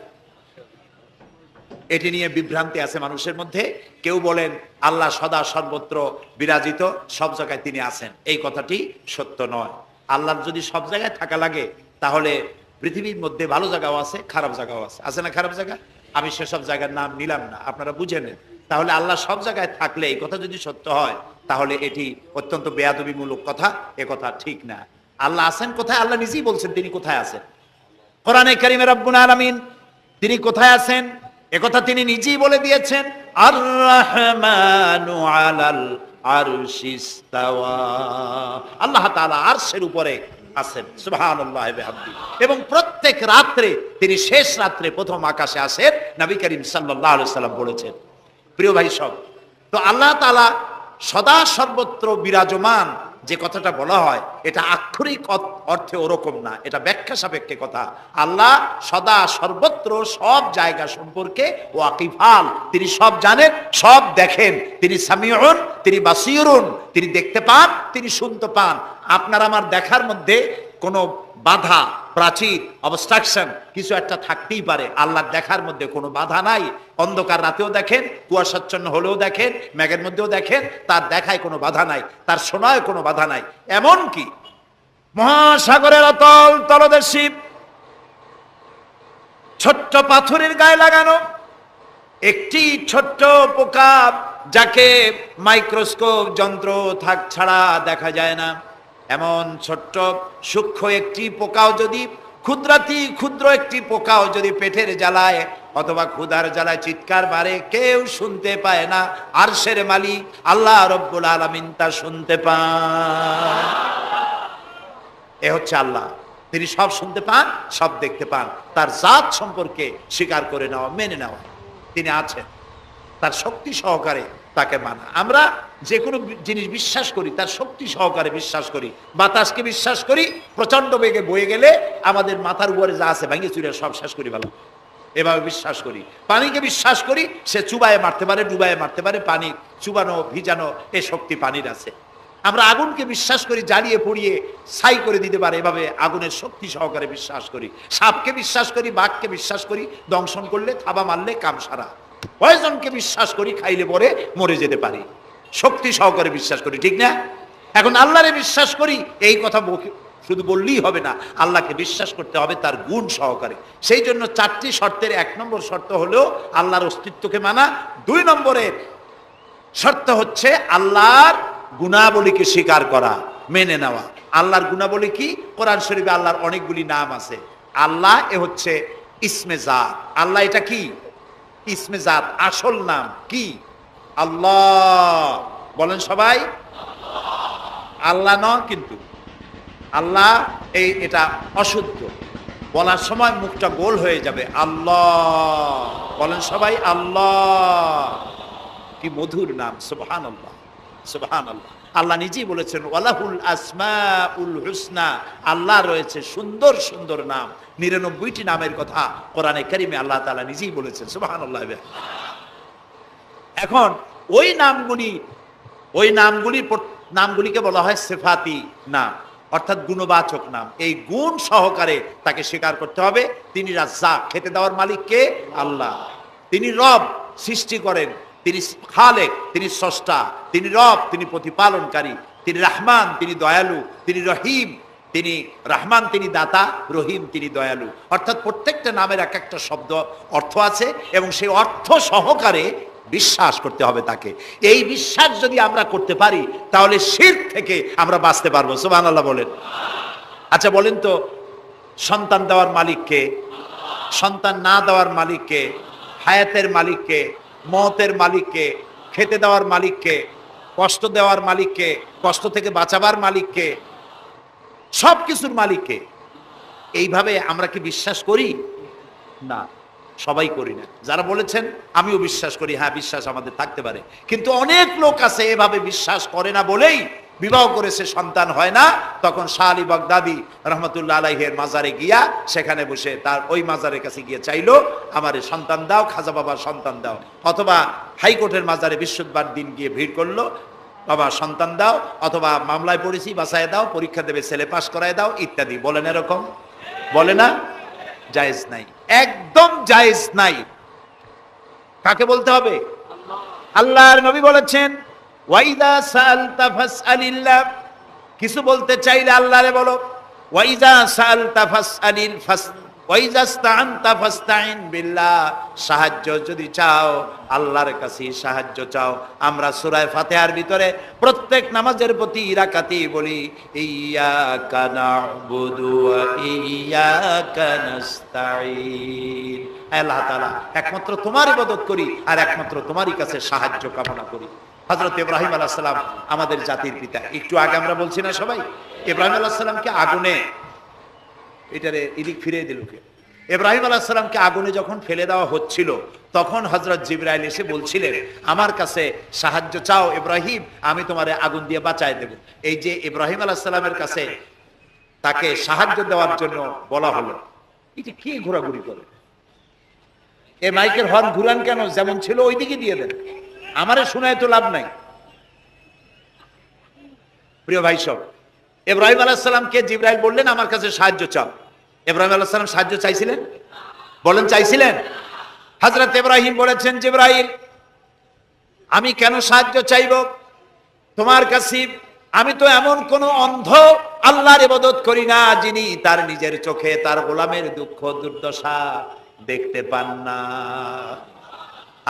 এটি নিয়ে বিভ্রান্তি আছে মানুষের মধ্যে। কেউ বলেন আল্লাহ সদা সর্বত্র বিরাজিত, সব জায়গায় তিনি আছেন। এই কথাটি সত্য নয়। আল্লাহর যদি সব জায়গায় থাকা লাগে তাহলে পৃথিবীর মধ্যে ভালো জায়গাও আছে, খারাপ জায়গাও আছে। আছে না খারাপ জায়গা? আমি সেসব জায়গার নাম নিলাম না, আপনারা বুঝে নেন। তাহলে আল্লাহ সব জায়গায় থাকলে এই কথা যদি সত্য হয় তাহলে এটি অত্যন্ত বেয়াদবিমূলক কথা, এ কথা ঠিক না। আল্লাহ আছেন কোথায়? আল্লাহ নিজেই বলছেন তিনি কোথায় আছেন। কোরআনে কারিমে রব্বুল আলামিন তিনি কোথায় আছেন একথা তিনি নিজেই বলে দিয়েছেন। আর রহমানু আলাল আরশিস্তাওয়া, আল্লাহ তাআলা আরশের উপরে আছেন, সুবহানাল্লাহি ওয়া বিহামদিহি। এবং প্রত্যেক রাত্রে তিনি শেষ রাত্রে প্রথম আকাশে আসেন, নবী করিম সাল্লাল্লাহু আলাইহি সাল্লাম বলেছেন। প্রিয় ভাই সব, তো আল্লাহ তাআলা সদা সর্বত্র বিরাজমান যে কথাটা বলা হয় এটা আক্ষরিক অর্থে ওরকম না, এটা ব্যাখ্যা সাপেক্ষে কথা। আল্লাহ সদা সর্বত্র সব জায়গা সম্পর্কে ওয়াকিফাল, তিনি সব জানেন, সব দেখেন। তিনি সামিউন, তিনি বাসিরুন, তিনি দেখতে পান, তিনি শুনতে পান। আপনার আমার দেখার মধ্যে কোনো বাধা, প্রাচীর, অবস্ট্রাকশন কিছু একটা থাকতেই পারে। আল্লাহর দেখার মধ্যে কোনো বাধা নাই। অন্ধকার রাতেও দেখেন, কুয়াশাচ্ছন্ন হলেও দেখেন, মেঘের মধ্যেও দেখেন, তার দেখায় কোনো বাধা নাই, তার শোনায় কোনো বাধা নাই। এমনকি মহাসাগরের অতল তলদেশে ছোট্ট পাথরের গায়ে লাগানো একটি ছোট্ট পোকা, যাকে মাইক্রোস্কোপ যন্ত্র থাক ছাড়া দেখা যায় না, এমন ছোট্ট সূক্ষ্ম একটি পোকাও যদি, ক্ষুদ্রাতি ক্ষুদ্র একটি পোকাও যদি পেটের জ্বালায় অথবা ক্ষুধার জ্বালায় চিৎকার মারে, কেউ শুনতে পায় না। আরশের মালিক আল্লাহ রব্বুল আলামিন তা শুনতে পান। এ হচ্ছে আল্লাহ, তিনি সব শুনতে পান, সব দেখতে পান। তার জাত সম্পর্কে স্বীকার করে নেওয়া, মেনে নেওয়া, তিনি আছেন, তার শক্তি সহকারে তাকে মানা। আমরা যে কোনো জিনিস বিশ্বাস করি তার শক্তি সহকারে বিশ্বাস করি। বাতাসকে বিশ্বাস করি, প্রচন্ড বেগে বয়ে গেলে আমাদের মাথার উপরে যা আছে ভেঙে চুরে সব শেষ করি ভালো, এভাবে বিশ্বাস করি। পানিকে বিশ্বাস করি, সে চুবায়ে মারতে পারে, ডুবায়ে মারতে পারে, পানি চুবানো ভিজানো এ শক্তি পানির আছে। আমরা আগুনকে বিশ্বাস করি, জ্বালিয়ে পুড়িয়ে ছাই করে দিতে পারে, এভাবে আগুনের শক্তি সহকারে বিশ্বাস করি। সাপকে বিশ্বাস করি, বাঘকে বিশ্বাস করি, দংশন করলে, থাবা মারলে কাম সারা। পয়জনকে বিশ্বাস করি, খাইলে পরে মরে যেতে পারি, শক্তি সহকারে বিশ্বাস করি, ঠিক না? এখন আল্লাহরে বিশ্বাস করি, এই কথা শুধু বললেই হবে না, আল্লাহকে বিশ্বাস করতে হবে তার গুণ সহকারে। সেই জন্য 4টি শর্তের 1 নম্বর শর্ত হলো আল্লাহর অস্তিত্বকে মানা। 2 নম্বরের শর্ত হচ্ছে আল্লাহর গুণাবলীকে স্বীকার করা, মেনে নেওয়া। আল্লাহর গুণাবলী কি? কোরআন শরীফে আল্লাহর অনেকগুলি নাম আছে। আল্লাহ এ হচ্ছে ইসমে জাত। আল্লাহ এটা কি? ইসমে জাত, আসল নাম কি? আল্লাহ। বলেন সবাই আল্লাহ ন, কিন্তু আল্লাহ এটা অশুদ্ধ, বলার সময় মুখটা গোল হয়ে যাবে। আল্লাহ বলেন সবাই আল্লাহ। কি মধুর নাম, সুবহানাল্লাহ, সুবহানাল্লাহ। আল্লাহ নিজেই বলেছেন ওয়ালাহুল আসমাউল হুসনা, আল্লাহ রয়েছে সুন্দর সুন্দর নাম। 99টি নামের কথা কোরআনে কারিমে আল্লাহ তাআলা নিজেই বলেছেন, সুবহানাল্লাহ। এখন ওই নামগুলিকে বলা হয় সিফাতি নাম, অর্থাৎ গুণবাচক নাম। এই গুণ সহকারে তাকে স্বীকার করতে হবে। তিনি রাজ্জাক, খেতে দেওয়ার মালিক কে? আল্লাহ। তিনি রব, সৃষ্টি করেন। তিনি খালেক, তিনি স্রষ্টা। তিনি রব, তিনি প্রতিপালনকারী। তিনি রহমান, তিনি দয়ালু। তিনি রহিম, তিনি রহমান, তিনি দাতা। রহিম, তিনি দয়ালু। অর্থাৎ প্রত্যেকটা নামের এক একটা শব্দ অর্থ আছে এবং সেই অর্থ সহকারে বিশ্বাস করতে হবে তাকে। এই বিশ্বাস যদি আমরা করতে পারি তাহলে শিরক থেকে আমরা বাঁচতে পারবো। সুবহানাল্লাহ বলেন। আচ্ছা বলেন তো, সন্তান দেওয়ার মালিককে, সন্তান না দেওয়ার মালিককে, হায়াতের মালিককে, মওতের মালিককে, খেতে দেওয়ার মালিককে, কষ্ট দেওয়ার মালিককে, কষ্ট থেকে বাঁচাবার মালিককে, সব কিছুর মালিককে, এইভাবে আমরা কি বিশ্বাস করি? না, সবাই করি না। যারা বলেছেন আমিও বিশ্বাস করি, হ্যাঁ বিশ্বাস আমাদের থাকতে পারে, কিন্তু অনেক লোক আছে এভাবে বিশ্বাস করে না বলেই বিবাহ করেছে, সন্তান হয় না, তখন শাহ আলী বাগদাদি রহমতুল্লাহ আলাইহের মাজারে গিয়া সেখানে বসে তার ওই মাজারের কাছে গিয়ে চাইলো আমারে সন্তান দাও, খাজা বাবার সন্তান দাও। অথবা হাইকোর্টের মাজারে বৃহস্পতিবার দিন গিয়ে ভিড় করলো, বাবা সন্তান দাও, অথবা মামলায় পড়েছি বাঁচায় দাও, পরীক্ষা দেবে ছেলে পাশ করায় দাও ইত্যাদি। বলেন এরকম? বলে না? জায়েজ নাই, একদম জায়েজ নাই। কাকে বলতে হবে? আল্লাহর নবী বলেছেন ওয়াইদা সালতা ফাসআলিল্লাহ, কিছু বলতে চাইলে আল্লাহরে বলো। ওয়াইদা সালতা ফাসআলিল ওয়াইদা ইসতাআনতা ফাসতাইন বিল্লাহ, সাহায্য যদি চাও আল্লাহর কাছে সাহায্য চাও। আমরা সূরা ফাতিহার ভিতরে প্রত্যেক নামাজের প্রতি রাকাতেই বলি ইয়্যাকা না'বুদু ওয়া ইয়্যাকা নাস্তাঈন, আল্লাহ তাআলা একমাত্র তোমার ইবাদত করি আর একমাত্র তোমারই কাছে সাহায্য কামনা করি। হযরত ইব্রাহিম আলাইহিস সালাম আমাদের জাতির পিতা। একটু আগে আমরা বলছি না সবাই, ইব্রাহিম আলাইহিস সালামকে আগুনে, এটারে এদিক ফিরিয়ে দিল কে? ইব্রাহিম আলাইহিস সালামকে আগুনে যখন ফেলে দেওয়া হচ্ছিল তখন হযরত জিবরাইল এসে বলছিলেন আমার কাছে সাহায্য চাও ইব্রাহিম, আমি তোমারে আগুন দিয়ে বাঁচায় দেব। এই যে ইব্রাহিম আলাইহিস সালামের কাছে তাকে সাহায্য দেওয়ার জন্য বলা হলো, এটা কি ঘোরাঘুরি করে? এই মাইকের হর্ন ঘুরান কেন? যেমন ছিল ওই দিকে দিয়ে দেন, আমারে শোনায় তো লাভ নাই। প্রিয় ভাই সব, ইব্রাহিম আলাইহিস সালামকে জিবরাইল বললেন আমার কাছে সাহায্য চাও। ইব্রাহিম আলাইহিস সালাম সাহায্য চাইছিলেন? বলেন চাইছিলেন? হযরত ইব্রাহিম বলেছেন জিবরাইল আমি কেন সাহায্য চাইব তোমার কাছে? আমি তো এমন কোন অন্ধ আল্লাহর ইবাদত করি না যিনি তার নিজের চোখে তার গোলামের দুঃখ দুর্দশা দেখতে পান না।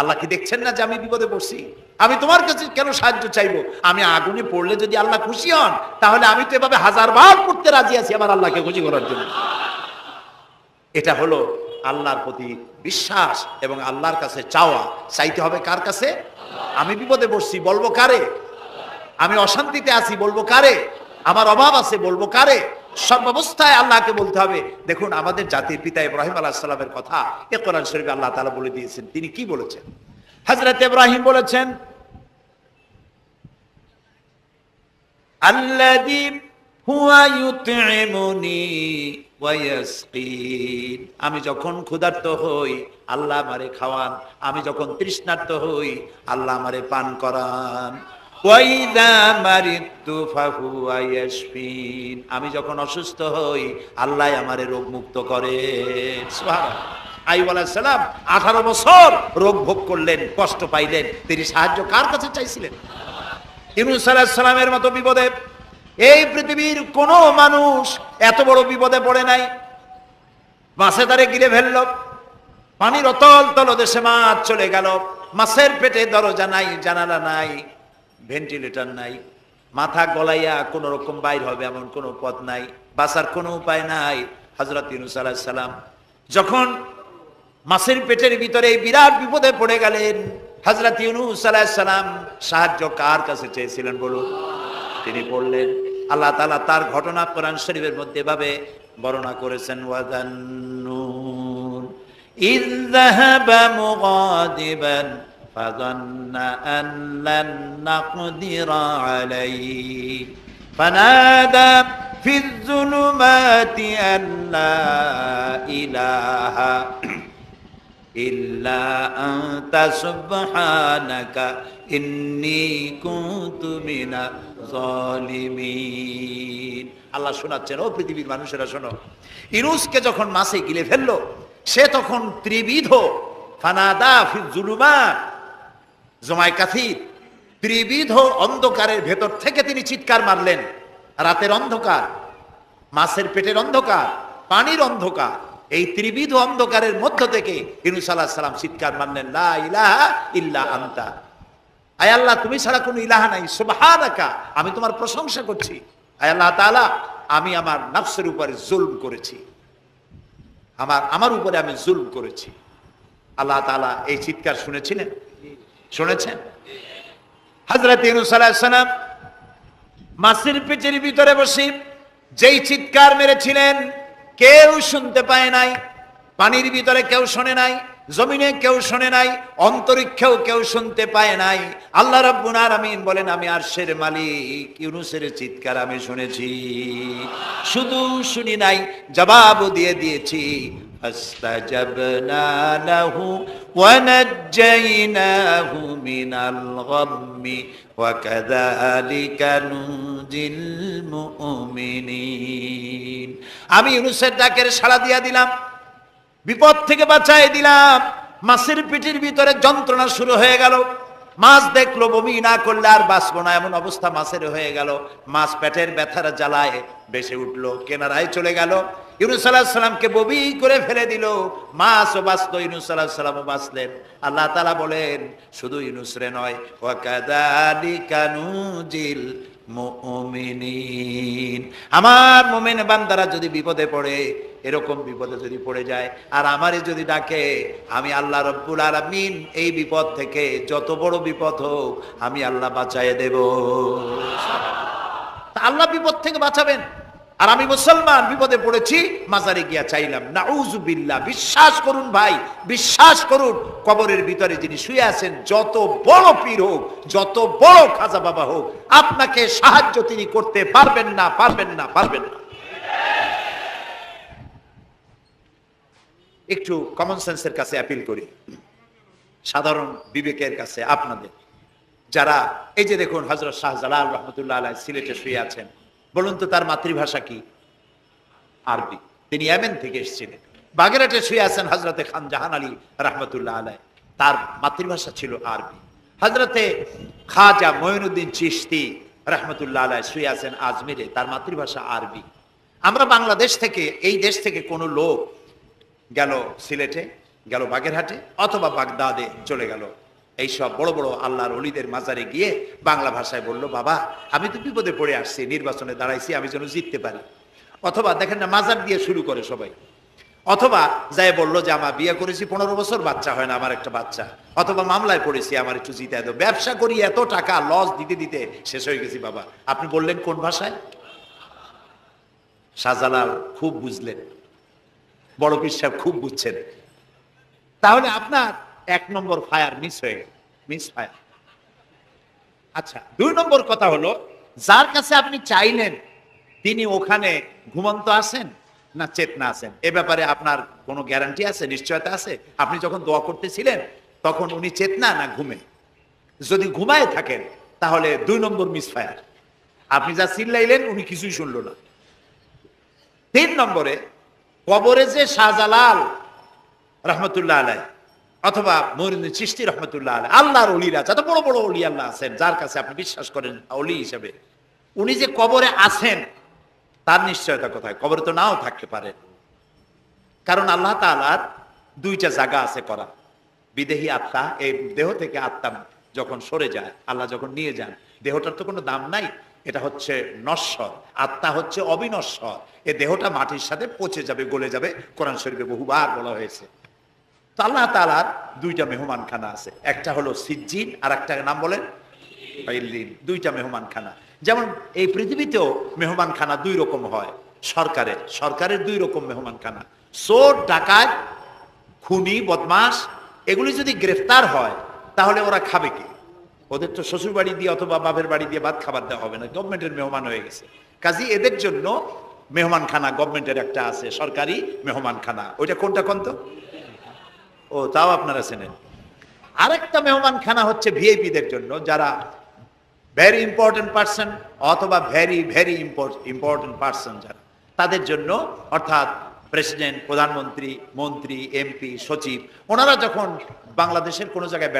আল্লাহ কি দেখছেন না যে আমি বিপদে পড়ছি? আমি তোমার কাছে কেন সাহায্য চাইবো? আমি আগুনে পড়লে যদি আল্লাহ খুশি হন তাহলে আমি তো এভাবে 1000 বার পড়তে রাজি আছি আমার আল্লাহকে খুশি করার জন্য। এটা হলো আল্লাহর প্রতি বিশ্বাস এবং আল্লাহর কাছে চাওয়া। চাইতে হবে কার কাছে? আমি বিপদে পড়ছি বলবো কারে? আমি অশান্তিতে আছি বলবো কারে? আমার অভাব আছে বলবো কারে? সব অবস্থায় আল্লাহকে বলতে হবে। দেখুন আমাদের জাতির পিতা ইব্রাহিম আলাইহিস সালামের কথা এ কোরআন শরীফে আল্লাহ তাআলা বলে দিয়েছেন। তিনি কি বলেছেন? হযরত ইব্রাহিম বলেছেন আল্লাযী হুয়া ইউতঈমুনি ওয়া ইয়াসকিন, আমি যখন ক্ষুধার্ত হই আল্লাহ আমারে খাওয়ান, আমি যখন তৃষ্ণার্ত হই আল্লাহ আমারে পান করান। ওয়াইদা মারিদতু ফাহুয়া ইয়াশফিন, আমি যখন অসুস্থ হই আল্লাহ আমারে রোগ মুক্ত করেন। সুবহানাল্লাহ। আইয়ুব আলাইহিস সালাম 18 বছর রোগ ভোগ করলেন, কষ্ট পাইলেন, তিনি সাহায্য কার কাছে চাইছিলেন? ইউনূস আলাইহিস সালামের মতো বিপদে এই পৃথিবীর কোন মানুষ এত বড় বিপদে পড়ে নাই। মাছে তারে গিলে ফেলল, পানির অতল তলদেশে মাছ চলে গেল, মাছের পেটে দরজা নাই, জানালা নাই, ভেন্টিলেটর নাই, মাথা গলাইয়া কোন রকম বাইর হবে এমন কোনো পথ নাই, বাঁচার কোনো উপায় নাই। হযরত ইউনূস আলাইহিস সালাম যখন মাছের পেটের ভিতরে বিরাট বিপদে পড়ে গেলেন, হযরত ইউনূস আলাইহিস সালাম সাহায্য কার কাছে চেয়েছিলেন বলুন? তিনি বললেন, আল্লাহ তাআলা তার ঘটনা কোরআন শরীফের মধ্যে এভাবে বর্ণনা করেছেন ওয়াযান্নুন ইয যাহাবা মুগাদিবান ফাযান্না আন লান নাকদিরা আলাইহি ফানাদা ফিয যুলুমাতি আন লা ইলাহা ইল্লা আনতা সুবহানাকা ইন্নী কুনতু মিনাজ জালিমিন। আল্লাহ শোনাচ্ছেন, ও পৃথিবীর মানুষেরা শোনো, ইউনূসকে যখন মাছে গিলে ফেললো সে তখন ত্রিবিধ ফানাদা ফি যুলুমাত জমায় কাসির, ত্রিবিধ অন্ধকারের ভেতর থেকে তিনি চিৎকার মারলেন। রাতের অন্ধকার, মাছের পেটের অন্ধকার, পানির অন্ধকার, এই ত্রিবিধ অন্ধকারের মধ্য থেকে ইউনূস আলাইহিস সালাম চিৎকার মারলেন, লা ইলাহা ইল্লা আনতা, আয় আল্লাহ তুমি ছাড়া কোনো ইলাহা নাই, সুবহানাকা, আমি তোমার প্রশংসা করছি। আয় আল্লাহ তাআলা, আমি আমার নফসের উপরে জুলম করেছি, আমার উপরে আমি জুলম করেছি। আল্লাহ তাআলা এই চিৎকার শুনেছিলেন? শুনেছেন? হযরত ইউনূস আলাইহিস সালাম মাছের পেটের ভিতরে বসে যেই চিৎকার মেরেছিলেন কেউ শুনতে পায় নাই, পানির ভিতরে কেউ শোনে নাই, জমিনে কেউ শোনে নাই, অন্তরিক্ষেও কেউ শুনতে পায় নাই। আল্লাহ রাব্বুল আলামিন বলেন, আমি আরশের মালিক ইউনূসের চিৎকার আমি শুনেছি, শুধু শুনি নাই, জবাবও দিয়ে দিয়েছি। فاستجبنا له ونجيناه من الغم وكذلك ننجي المؤمنين। আমি ইউনূসের ডাকের সাড়া দিয়া দিলাম, বিপদ থেকে বাঁচাই দিলাম। মাছের পেটের ভিতরে যন্ত্রণা শুরু হয়ে গেল, মাছ দেখলো বমি না করলে আর বাঁচবো না, এমন অবস্থা মাছের হয়ে গেল। মাছ পেটের ব্যথার জ্বালায় বেসে উঠলো, কেনারায় চলে গেল। ইউনূস আলাইহিস সালামকে বমি করে ফেলে দিল, মাছও বাঁচলো, ইউনূস আলাইহিস সালামও বাঁচলেন। আল্লাহ তাআলা বলেন, শুধু ইউনূস রে নয়, ওয়া কাযালিকা নুজিল মুমিনিন, আমার মুমিন বান্দারা যদি বিপদে পড়ে, এরকম বিপদে যদি পড়ে যায় আর আমারে যদি ডাকে, আমি আল্লাহ রব্বুল আলামিন এই বিপদ থেকে যত বড় বিপদ হোক আমি আল্লাহ বাঁচায় দেব। আল্লাহ বিপদ থেকে বাঁচাবেন, আর আমি মুসলমান বিপদে পড়েছি, মাজারে গিয়া চাইলাম, নাউজুবিল্লাহ। বিশ্বাস করুন ভাই, বিশ্বাস করুন, কবরের ভিতরে যিনি শুয়ে আছেন, যত বড় পীর হোক, যত বড় খাজা বাবা হোক, আপনাকে সাহায্য তিনি করতে পারবেন না, পারবেন না, পারবেন না। একটু কমন সেন্সের কাছে অ্যাপিল করি, সাধারণ বিবেকের কাছে আপনাদের, যারা এই যে দেখুন হযরত শাহজালাল রহমতুল্লাহ আলাইহি সিলেটে শুয়ে আছেন, বলুন তো তার মাতৃভাষা কি? আরবি। তিনি ইয়েমেন থেকে এসেছিলেন। বাগেরহাটে শুয়ে আছেন হযরতে খান জাহান আলী রহমতুল্লাহ আলাইহি, তার মাতৃভাষা ছিল আরবি। হযরতে খাজা মঈনুদ্দিন চিশতি রহমতুল্লাহ আলাইহি শুয়ে আছেন আজমিরে, তার মাতৃভাষা আরবি। আমরা বাংলাদেশ থেকে, এই দেশ থেকে কোনো লোক গেল সিলেটে, গেল বাগেরহাটে অথবা বাগদাদে চলে গেল, এইসব বড় বড় আল্লাহর ওলিদের মাজারে গিয়ে বাংলা ভাষায় বলল, বাবা আমি তো বিপদে পড়ে আসছি, নির্বাচনে দাঁড়াইছি, আমি যেন জিততে পারি। অথবা দেখেন না, মাজার দিয়ে শুরু করে সবাই। অথবা যাই বললো যে আমার বিয়ে করেছি 15 বছর, বাচ্চা হয় না, আমার একটা বাচ্চা। অথবা মামলায় পড়েছি, আমার একটু জিতায় দাও, ব্যবসা করি এত টাকা লস দিতে দিতে শেষ হয়ে গেছি বাবা। আপনি বললেন কোন ভাষায়? শাহজালাল খুব বুঝলেন, বড় পীর সাহেব খুব বুঝছেন। তাহলে আপনার 1 নম্বর ফায়ার মিস হয়ে গেল, মিস ফায়ার। আচ্ছা, 2 নম্বর কথা হলো, যার কাছে আপনি চাইলেন তিনি ওখানে ঘুমন্ত আছেন না চেতনা আছেন, এ ব্যাপারে আপনার কোনো গ্যারান্টি আছে, নিশ্চয়তা আছে? আপনি যখন দোয়া করতেছিলেন তখন উনি চেতনা না ঘুমে? যদি ঘুমায় থাকেন তাহলে 2 নম্বর মিস ফায়ার। আপনি যা চিল্লাইলেন উনি কিছুই শুনলো না। 3 নম্বরে, কবরে যে শাহজালাল রহমতুল্লাহ আলাইহি অথবা মঈনুদ্দিন চিশতি রহমতুল্লাহ আলাইহি, আল্লাহর ওলিরা, যত বড় বড় ওলি আল্লাহ আছেন, যার কাছে আপনি বিশ্বাস করেন ওলি হিসেবে, উনি যে কবরে আছেন তার নিশ্চয়তা কোথায়? কবরে তো নাও থাকতে পারে, কারণ আল্লাহ তাআলার 2টা জায়গা আছে করা। বিদেহী আত্মা, এই দেহ থেকে আত্মা যখন সরে যায়, আল্লাহ যখন নিয়ে যান, দেহটার তো কোনো দাম নাই, এটা হচ্ছে নশ্বর, আত্মা হচ্ছে অবিনশ্বর। এই দেহটা মাটির সাথে পচে যাবে, গলে যাবে, কোরআন শরীফে বহুবার বলা হয়েছে। তো আল্লাহ তাআলার 2টা মেহমানখানা আছে, একটা হলো সিজ্জিন আর একটা নাম বলেন ইল্লিন। 2টা মেহমানখানা। যেমন এই পৃথিবীতেও মেহমানখানা 2 রকম হয়, সরকারের 2 রকম মেহমানখানা। চোর, ডাকাত, খুনি, বদমাস, এগুলি যদি গ্রেফতার হয় তাহলে ওরা খাবে কি? ওদের তো শ্বশুর বাড়ি দিয়ে অথবা বাপের বাড়ি দিয়ে ভাত খাবার দেওয়া হবে না, গভর্নমেন্টের মেহমান হয়ে গেছে। কাজী এদের জন্য মেহমানখানা গভর্নমেন্টের একটা আছে, সরকারি মেহমানখানা। ওইটা কোনটা কোন তো? ও, তাও আপনারা চেনেন। আরেকটা মেহমানখানা হচ্ছে ভিআইপিদের জন্য, যারা ভেরি ইম্পর্টেন্ট পার্সন অথবা ভেরি ভেরি ইম্পর্টেন্ট পার্সন যারা, তাদের জন্য, অর্থাৎ প্রেসিডেন্ট, প্রধানমন্ত্রী, মন্ত্রী, এমপি, সচিব, ওনারা যখন বাংলাদেশের কোনো জায়গায়